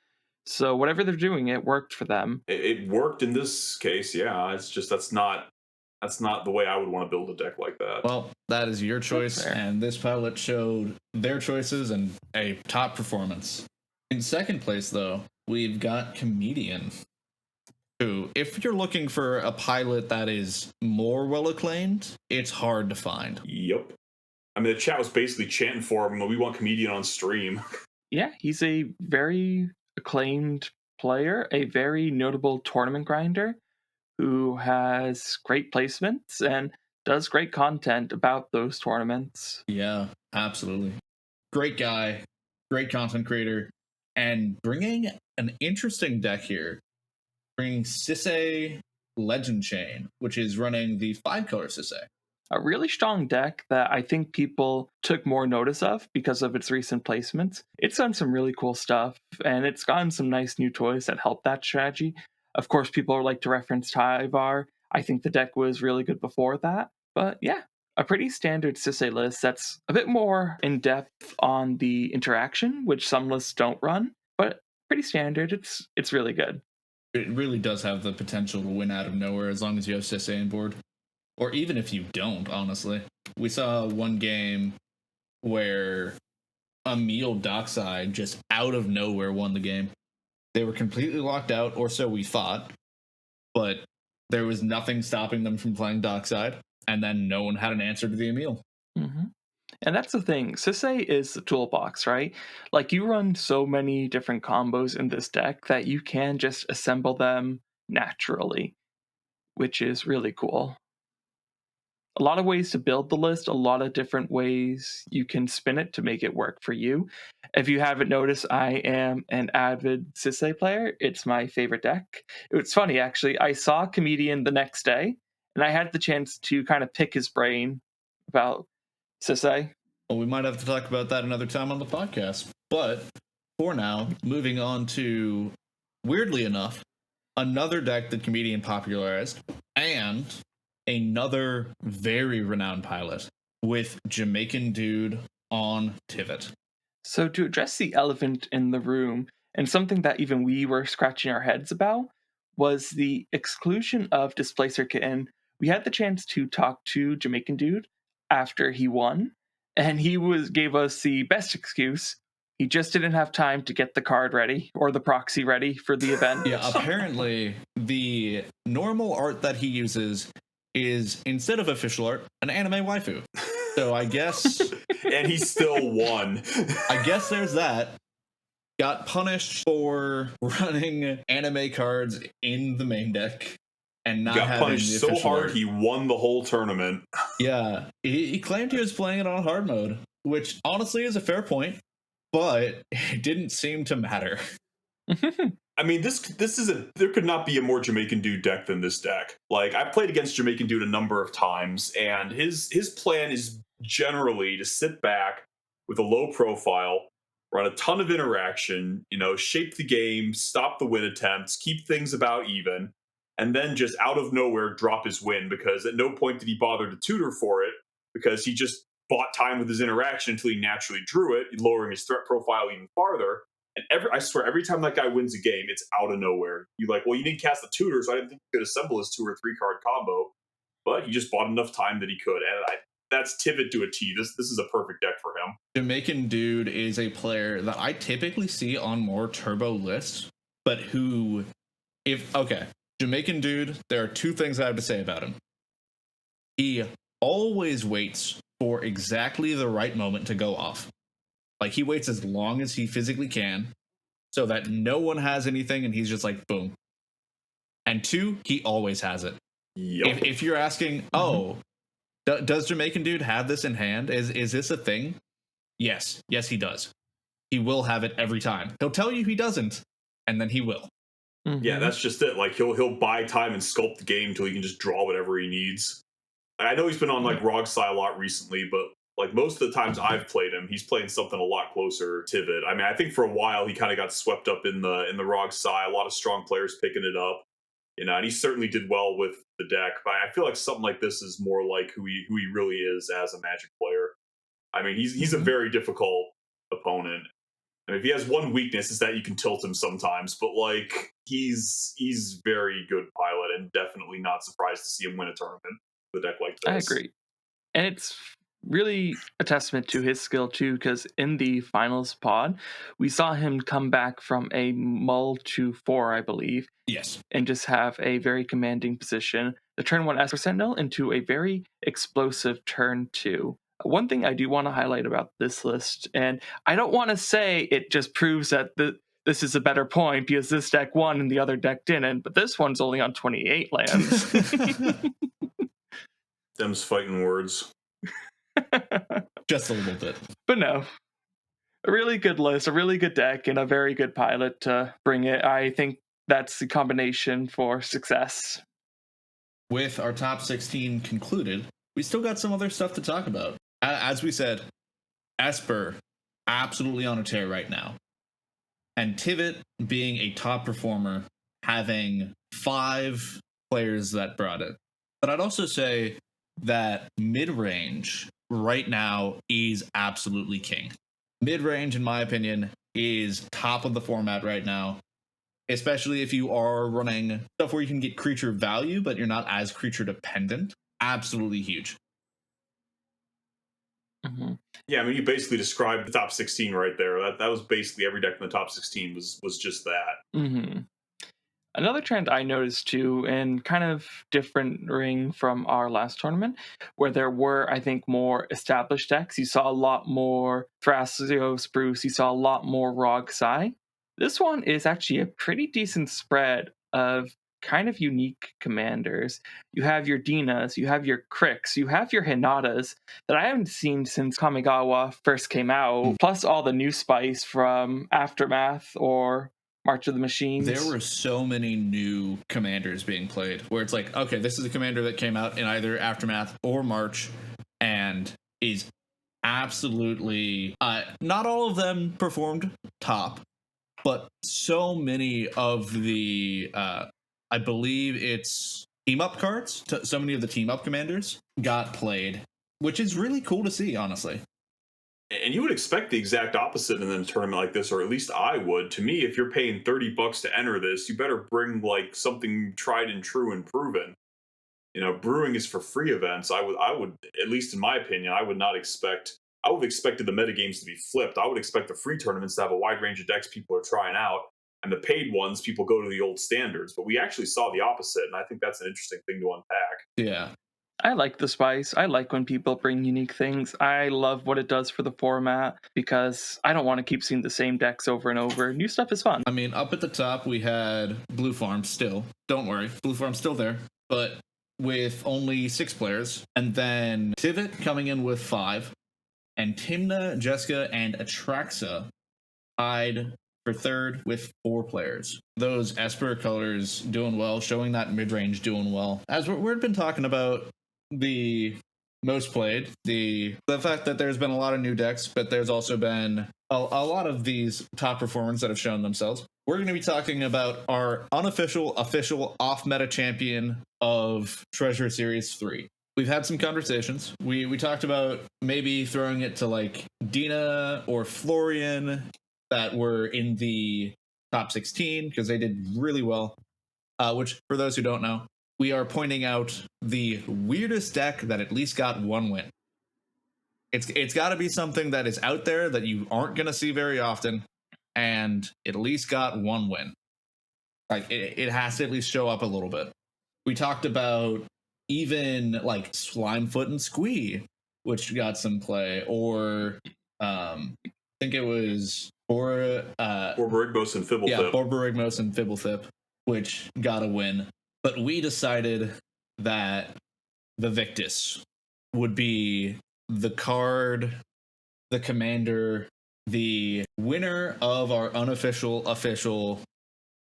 So whatever they're doing, it worked for them. It worked in this case, yeah. It's just that's not the way I would want to build a deck like that. Well, that is your choice, and this pilot showed their choices and a top performance. In second place, though, we've got Comedian, who, if you're looking for a pilot that is more well-acclaimed, it's hard to find. Yep. I mean, the chat was basically chanting for him, we want Comedian on stream. Yeah, he's a very acclaimed player, a very notable tournament grinder, who has great placements and does great content about those tournaments. Yeah, absolutely. Great guy, great content creator, and bringing an interesting deck here. Bringing Sisay Legend Chain, which is running the 5-color Sisay. A really strong deck that I think people took more notice of because of its recent placements. It's done some really cool stuff, and it's gotten some nice new toys that help that strategy. Of course, people like to reference Tyvar. I think the deck was really good before that. But yeah, a pretty standard Sisay list that's a bit more in-depth on the interaction, which some lists don't run, but pretty standard. It's really good. It really does have the potential to win out of nowhere as long as you have Sisay on board. Or even if you don't, honestly. We saw one game where Emil Dockside just out of nowhere won the game. They were completely locked out, or so we thought, but there was nothing stopping them from playing Dockside, and then no one had an answer to the Emil. Mm-hmm. And that's the thing. Sisay is the toolbox, right? Like, you run so many different combos in this deck that you can just assemble them naturally, which is really cool. A lot of ways to build the list, a lot of different ways you can spin it to make it work for you. If you haven't noticed, I am an avid Sisay player. It's my favorite deck. It's funny, actually. I saw Comedian the next day, and I had the chance to kind of pick his brain about Sisay. Well, we might have to talk about that another time on the podcast. But for now, moving on to, weirdly enough, another deck that Comedian popularized, and another very renowned pilot with Jamaican Dude on Tivit. So to address the elephant in the room, and something that even we were scratching our heads about, was the exclusion of Displacer Kitten. We had the chance to talk to Jamaican Dude after he won, and he gave us the best excuse. He just didn't have time to get the card ready or the proxy ready for the event. Yeah, apparently the normal art that he uses is, instead of official art, an anime waifu. So I guess... and he still won. I guess there's that. Got punished for running anime cards in the main deck and not having punished so hard art. He won the whole tournament. Yeah, he claimed he was playing it on hard mode, which honestly is a fair point, but it didn't seem to matter. I mean, there could not be a more Jamaican Dude deck than this deck. Like, I've played against Jamaican Dude a number of times, and his plan is generally to sit back with a low profile, run a ton of interaction, shape the game, stop the win attempts, keep things about even, and then just out of nowhere drop his win, because at no point did he bother to tutor for it, because he just bought time with his interaction until he naturally drew it, lowering his threat profile even farther. And I swear, every time that guy wins a game, it's out of nowhere. You're like, well, you didn't cast the tutor, so I didn't think you could assemble his 2 or 3 card combo. But he just bought enough time that he could. And that's Tivit to a T. This is a perfect deck for him. Jamaican Dude is a player that I typically see on more turbo lists, but who, Jamaican Dude, there are 2 things I have to say about him. He always waits for exactly the right moment to go off. Like, he waits as long as he physically can so that no one has anything and he's just like, boom. And 2, he always has it. Yep. If you're asking, does Jamaican Dude have this in hand? Is this a thing? Yes, he does. He will have it every time. He'll tell you he doesn't, and then he will. Mm-hmm. Yeah, that's just it. Like, he'll buy time and sculpt the game until he can just draw whatever he needs. I know he's been on like Rogsai a lot recently, but like most of the times I've played him, he's playing something a lot closer to Tivit. I mean, I think for a while he kind of got swept up in the Rogsai. A lot of strong players picking it up, and he certainly did well with the deck. But I feel like something like this is more like who he really is as a Magic player. I mean, he's a very difficult opponent. I mean, if he has one weakness, is that you can tilt him sometimes. But like, he's very good pilot, and definitely not surprised to see him win a tournament with a deck like this. I agree, and it's really a testament to his skill too, because in the finals pod, we saw him come back from a mull to 4, I believe. Yes. And just have a very commanding position. The turn 1 Esper Sentinel into a very explosive turn 2. One thing I do want to highlight about this list, and I don't want to say it just proves that this is a better point because this deck won and the other deck didn't, but this one's only on 28 lands. Them's fighting words. Just a little bit. But no. A really good list, a really good deck, and a very good pilot to bring it. I think that's the combination for success. With our top 16 concluded, we still got some other stuff to talk about. As we said, Esper, absolutely on a tear right now. And Tivit being a top performer, having 5 players that brought it. But I'd also say that mid-range right now is absolutely king. Mid-range, in my opinion, is top of the format right now, especially if you are running stuff where you can get creature value, but you're not as creature dependent. Absolutely huge. Mm-hmm. Yeah, I mean, you basically described the top 16 right there. That was basically every deck in the top 16 was just that. Mm-hmm. Another trend I noticed too, and kind of differing from our last tournament, where there were, I think, more established decks. You saw a lot more Thrasios Spruce, you saw a lot more Rogsai. This one is actually a pretty decent spread of kind of unique commanders. You have your Dinas, you have your Krix, you have your Hinatas that I haven't seen since Kamigawa first came out, plus all the new spice from Aftermath or March of the Machines. There were so many new commanders being played where it's like, okay, this is a commander that came out in either Aftermath or March and is absolutely not all of them performed top, but so many of the I believe it's team up cards, so many of the team up commanders got played, which is really cool to see, honestly. And you would expect the exact opposite in a tournament like this, or at least I would. To me, if you're paying $30 to enter this, you better bring like something tried and true and proven. Brewing is for free events. I would, at least in my opinion, I would have expected the metagames to be flipped. I would expect the free tournaments to have a wide range of decks people are trying out, and the paid ones, people go to the old standards. But we actually saw the opposite, and I think that's an interesting thing to unpack. Yeah. I like the spice. I like when people bring unique things. I love what it does for the format because I don't want to keep seeing the same decks over and over. New stuff is fun. I mean, up at the top, we had Blue Farm still. Don't worry, Blue Farm's still there, but with only 6 players. And then Tivit coming in with 5. And Timna, Jeskai, and Atraxa tied for 3rd with 4 players. Those Esper colors doing well, showing that mid-range doing well. As we've been talking about the most played, the fact that there's been a lot of new decks, but there's also been a lot of these top performers that have shown themselves. we're going to be talking about our unofficial, official off-meta champion of Treasure Series 3. We've had some conversations. We talked about maybe throwing it to like Dina or Florian that were in the top 16 because they did really well. Which, for those who don't know, we are pointing out the weirdest deck that at least got one win. It's got to be something that is out there that you aren't going to see very often, and at least got one win. Like, it has to at least show up a little bit. We talked about even like Slimefoot and Squee, which got some play, or I think it was Borborygmos and Fibblethip. Yeah, Borborygmos and Fibblethip, which got a win. But we decided that the Victus would be the card, the commander, the winner of our unofficial, official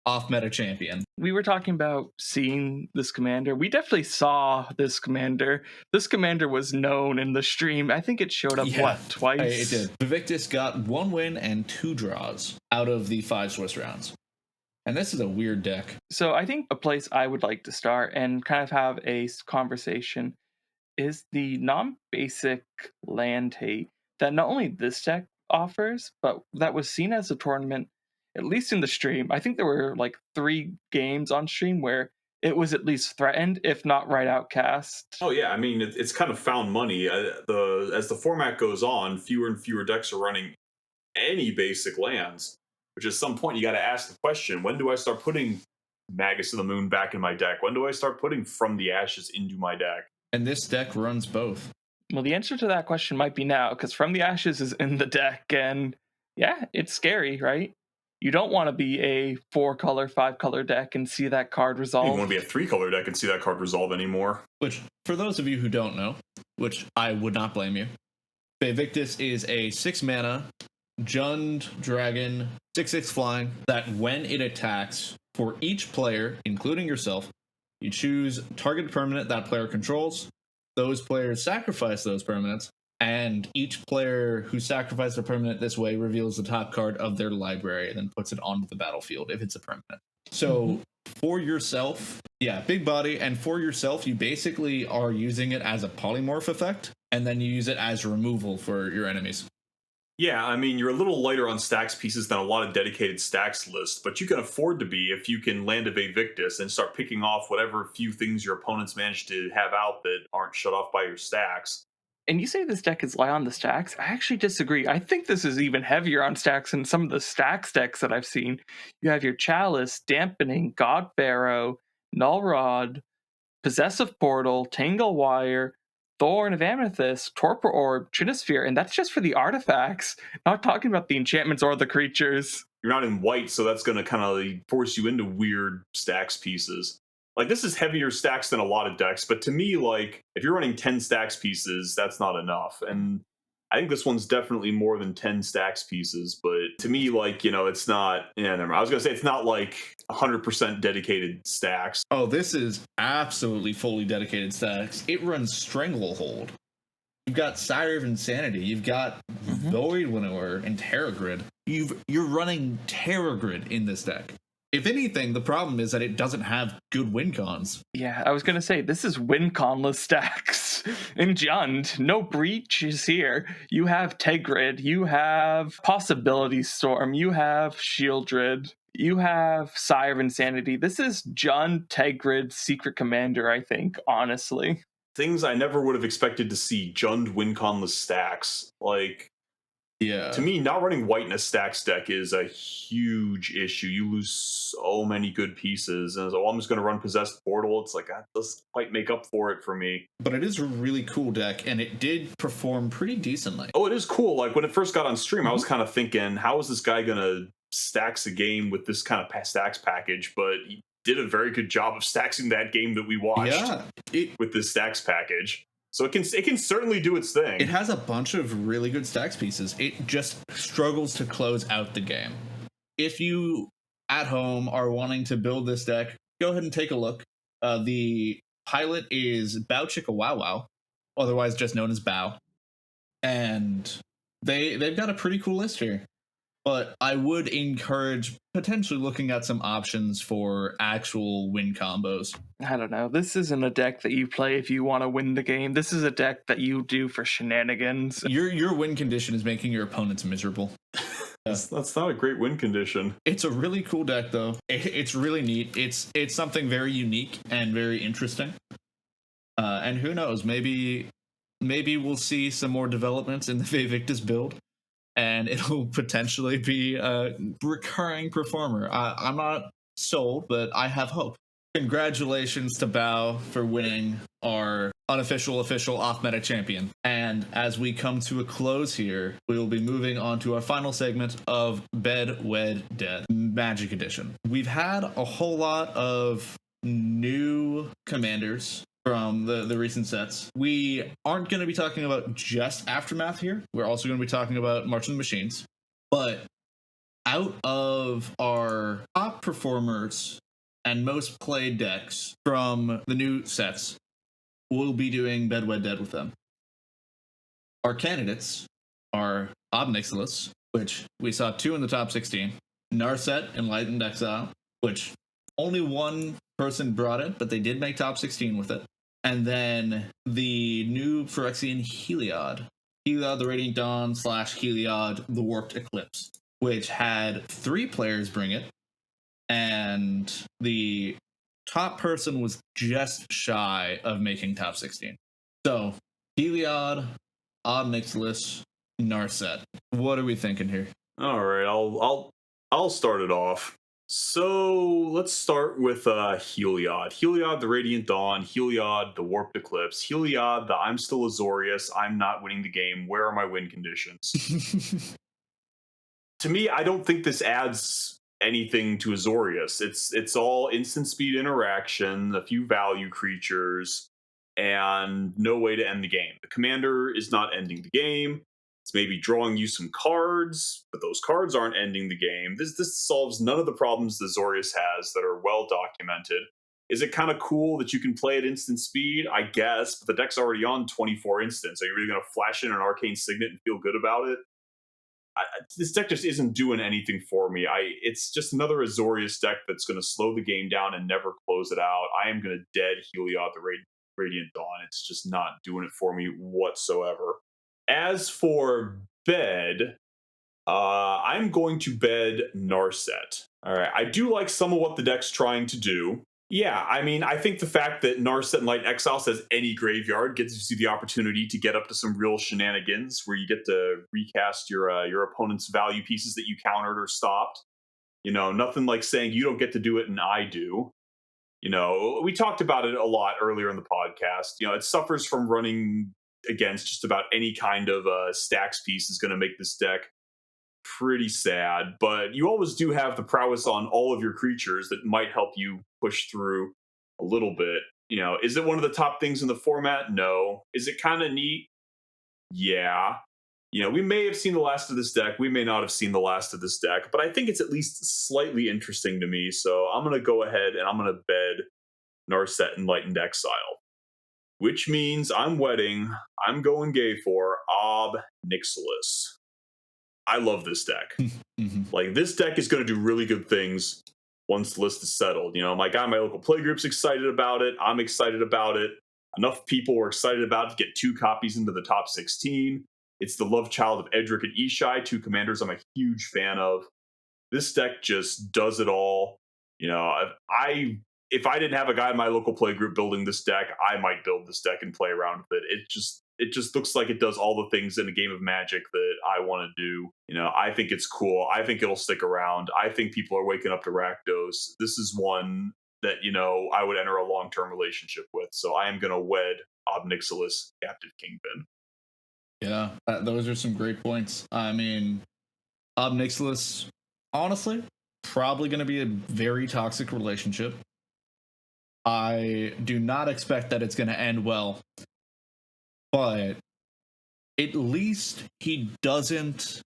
off-meta champion. We were talking about seeing this commander. We definitely saw this commander. This commander was known in the stream. I think it showed up, twice? It did. The Victus got 1 win and 2 draws out of the 5 Swiss rounds. And this is a weird deck. So I think a place I would like to start and kind of have a conversation is the non-basic land hate that not only this deck offers, but that was seen as a tournament, at least in the stream. I think there were like 3 games on stream where it was at least threatened, if not right out cast. Oh yeah, I mean it's kind of found money. As the format goes on, fewer and fewer decks are running any basic lands. Which at some point you got to ask the question: when do I start putting Magus of the Moon back in my deck? When do I start putting From the Ashes into my deck? And this deck runs both. Well, the answer to that question might be now, because From the Ashes is in the deck, and yeah, it's scary, right? You don't want to be a 4-color, 5-color deck and see that card resolve. You don't want to be a 3-color deck and see that card resolve anymore. Which, for those of you who don't know, which I would not blame you, Victus is a 6-mana Jund Dragon 6/6 flying that when it attacks, for each player, including yourself, you choose target permanent that player controls. Those players sacrifice those permanents, and each player who sacrificed a permanent this way reveals the top card of their library and then puts it onto the battlefield if it's a permanent. So for yourself, big body, and for yourself, you basically are using it as a polymorph effect, and then you use it as removal for your enemies. Yeah, I mean, you're a little lighter on stacks pieces than a lot of dedicated stacks lists, but you can afford to be if you can land a Victus and start picking off whatever few things your opponents manage to have out that aren't shut off by your stacks. And you say this deck is light on the stacks? I actually disagree. I think this is even heavier on stacks than some of the stacks decks that I've seen. You have your Chalice, Dampening, God Pharaoh, Null Rod, Possessive Portal, Tangle Wire, Thorn of Amethyst, Torpor Orb, Trinisphere, and that's just for the artifacts. Not talking about the enchantments or the creatures. You're not in white, so that's going to kind of force you into weird stacks pieces. Like, this is heavier stacks than a lot of decks, but to me, like, if you're running 10 stacks pieces, that's not enough. And I think this one's definitely more than 10 stacks pieces, but to me, like, it's not, never mind. I was going to say it's not like 100% dedicated stacks. Oh, this is absolutely fully dedicated stacks. It runs Stranglehold. You've got Sire of Insanity. You've got Void Winnower and Terra Grid. You're running Terra Grid in this deck. If anything, the problem is that it doesn't have good win cons. Yeah, I was going to say, this is win conless stacks. In Jund, no breaches here. You have Tegrid, you have Possibility Storm, you have Shieldred, you have Sire of Insanity. This is Jund, Tegrid, Secret Commander, I think, honestly. Things I never would have expected to see: Jund win conless stacks. Like, yeah. To me, not running white in a stacks deck is a huge issue. You lose so many good pieces. And so I'm just going to run Possessed Portal. It's like, that doesn't quite make up for it for me. But it is a really cool deck, and it did perform pretty decently. Oh, it is cool. Like, when it first got on stream, I was kind of thinking, how is this guy going to stacks a game with this kind of stacks package? But he did a very good job of stacksing that game that we watched with this stacks package. So it can certainly do its thing. It has a bunch of really good stacks pieces. It just struggles to close out the game. If you, at home, are wanting to build this deck, go ahead and take a look. The pilot is Bow Chicka Wow Wow, otherwise just known as Bow. And they've got a pretty cool list here. But I would encourage potentially looking at some options for actual win combos. I don't know. This isn't a deck that you play if you want to win the game. This is a deck that you do for shenanigans. Your win condition is making your opponents miserable. That's not a great win condition. It's a really cool deck, though. It's really neat. It's something very unique and very interesting. And who knows? Maybe we'll see some more developments in the Victus build, and it'll potentially be a recurring performer. I'm not sold, but I have hope. Congratulations to Bao for winning our unofficial off-meta champion. And as we come to a close here, we will be moving on to our final segment of Bed, Wed, Dead Magic Edition. We've had a whole lot of new commanders from the recent sets. We aren't going to be talking about just Aftermath here. We're also going to be talking about March of the Machines. But out of our top performers and most played decks from the new sets, we'll be doing Bed, Wed, Dead with them. Our candidates are nixilis, which we saw 2 in the top 16, Narset, Enlightened, Exile, which only one person brought it, but they did make top 16 with it. And then the new Phyrexian Heliod, the Radiant Dawn / Heliod, the Warped Eclipse, which had 3 players bring it, and the top person was just shy of making top 16. So, Heliod, nixilis, Narset. What are we thinking here? All right, I'll start it off. So let's start with Heliod. Heliod, the Radiant Dawn. Heliod, the Warped Eclipse. Heliod, the I'm still Azorius. I'm not winning the game. Where are my win conditions? To me, I don't think this adds anything to Azorius. It's all instant speed interaction, a few value creatures, and no way to end the game. The commander is not ending the game. It's maybe drawing you some cards, but those cards aren't ending the game. This solves none of the problems that Azorius has that are well documented. Is it kind of cool that you can play at instant speed? I guess, but the deck's already on 24 instants. Are you really going to flash in an Arcane Signet and feel good about it? This deck just isn't doing anything for me. It's just another Azorius deck that's going to slow the game down and never close it out. I am going to dead Heliod the Radiant Dawn. It's just not doing it for me whatsoever. As for Bed, I'm going to bed Narset. All right, I do like some of what the deck's trying to do. Yeah, I mean, I think the fact that Narset and Light Exile says any graveyard gives you the opportunity to get up to some real shenanigans where you get to recast your opponent's value pieces that you countered or stopped. You know, nothing like saying you don't get to do it and I do. You know, we talked about it a lot earlier in the podcast. You know, it suffers from running against just about any kind of stacks piece is going to make this deck pretty sad, but you always do have the prowess on all of your creatures that might help you push through a little bit. You know, is it one of the top things in the format? No. Is it kind of neat? Yeah. You know, we may have seen the last of this deck. We may not have seen the last of this deck, but I think it's at least slightly interesting to me. So I'm going to go ahead and I'm going to bed Narset Enlightened Exile, which means I'm going gay for nixilis. I love this deck. Like, this deck is going to do really good things once the list is settled. You know, my local playgroup's excited about it. I'm excited about it. Enough people were excited about it to get 2 copies into the top 16. It's the love child of Edric and Ishai, 2 commanders I'm a huge fan of. This deck just does it all. You know, if I didn't have a guy in my local playgroup building this deck, I might build this deck and play around with it. It just looks like it does all the things in a game of Magic that I want to do. You know, I think it's cool. I think it'll stick around. I think people are waking up to Rakdos. This is one that, you know, I would enter a long-term relationship with. So I am going to wed nixilis, Captive Kingpin. Yeah, those are some great points. I mean, nixilis, honestly, probably going to be a very toxic relationship. I do not expect that it's going to end well, but at least he doesn't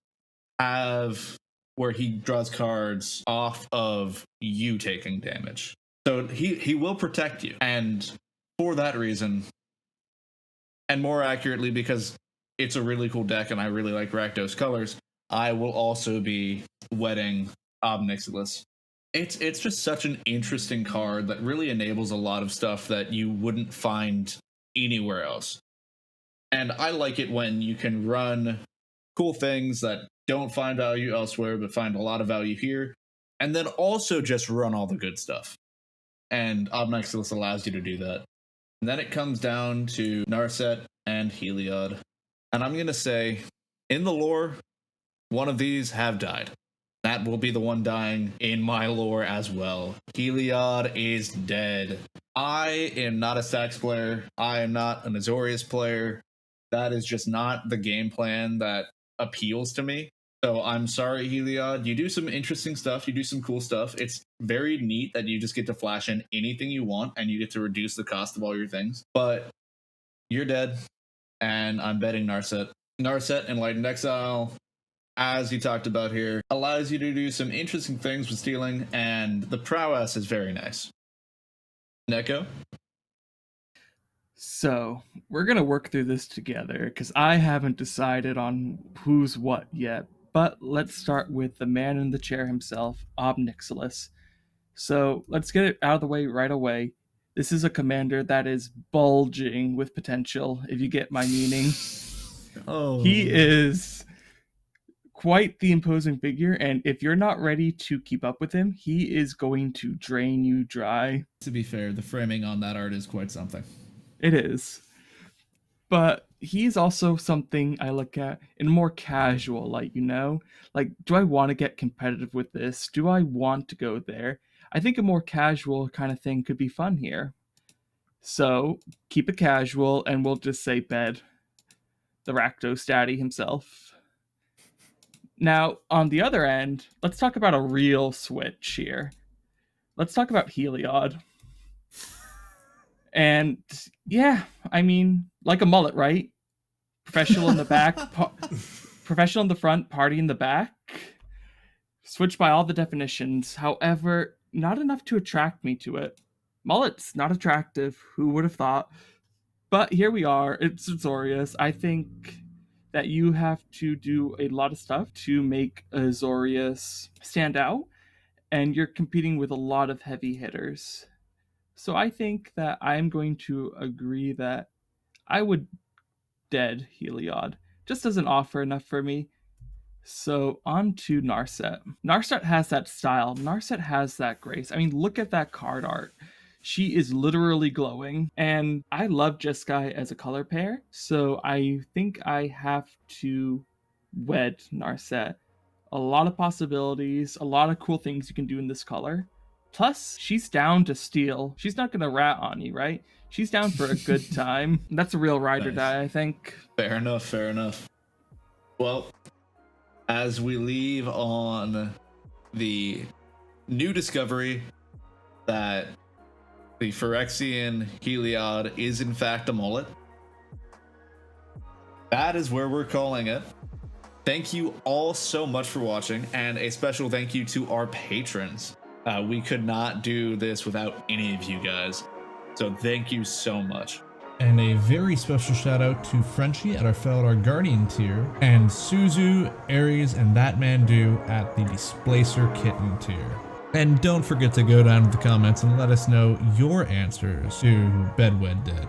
have where he draws cards off of you taking damage. So he will protect you. And for that reason, and more accurately because it's a really cool deck and I really like Rakdos colors, I will also be wedding nixilis. It's just such an interesting card that really enables a lot of stuff that you wouldn't find anywhere else. And I like it when you can run cool things that don't find value elsewhere, but find a lot of value here. And then also just run all the good stuff. And nixilis allows you to do that. And then it comes down to Narset and Heliod. And I'm going to say, in the lore, one of these have died. That will be the one dying in my lore as well. Heliod is dead. I am not a Sax player. I am not an Azorius player. That is just not the game plan that appeals to me. So I'm sorry, Heliod. You do some interesting stuff. You do some cool stuff. It's very neat that you just get to flash in anything you want and you get to reduce the cost of all your things. But you're dead, and I'm betting Narset. Narset, Enlightened Exile, as you talked about here, allows you to do some interesting things with stealing, and the prowess is very nice. Neko? So, we're going to work through this together, because I haven't decided on who's what yet. But let's start with the man in the chair himself, nixilis. So, let's get it out of the way right away. This is a commander that is bulging with potential, if you get my meaning. Oh. He is quite the imposing figure, and if you're not ready to keep up with him, he is going to drain you dry. To be fair, the framing on that art is quite something. It is. But he's also something I look at in a more casual light, you know? Like, do I want to get competitive with this? Do I want to go there? I think a more casual kind of thing could be fun here. So, keep it casual, and we'll just say bed. The Rakdos daddy himself. Now, on the other end, let's talk about a real switch here. Let's talk about Heliod. And yeah, I mean, like a mullet, right? Professional in the back, professional in the front, party in the back. Switch by all the definitions. However, not enough to attract me to it. Mullet's not attractive. Who would have thought? But here we are. It's Azorius. I think that you have to do a lot of stuff to make Azorius stand out, and you're competing with a lot of heavy hitters. So I think that I'm going to agree that I would dead Heliod. Just doesn't offer enough for me. So on to Narset. Narset has that style. Narset has that grace. I mean, look at that card art. She is literally glowing. And I love Jeskai as a color pair. So I think I have to wed Narset. A lot of possibilities, a lot of cool things you can do in this color. Plus, she's down to steal. She's not going to rat on you, right? She's down for a good time. That's a real ride or die, I think. Fair enough, fair enough. Well, as we leave on the new discovery that the Phyrexian Heliod is in fact a mullet, that is where we're calling it. Thank you all so much for watching, and a special thank you to our patrons. We could not do this without any of you guys, so thank you so much. And a very special shout out to Frenchie at our Felidar Guardian tier, and Suzu, Aries, and That Man Do at the Displacer Kitten tier. And don't forget to go down to the comments and let us know your answers to Bedwed Dead.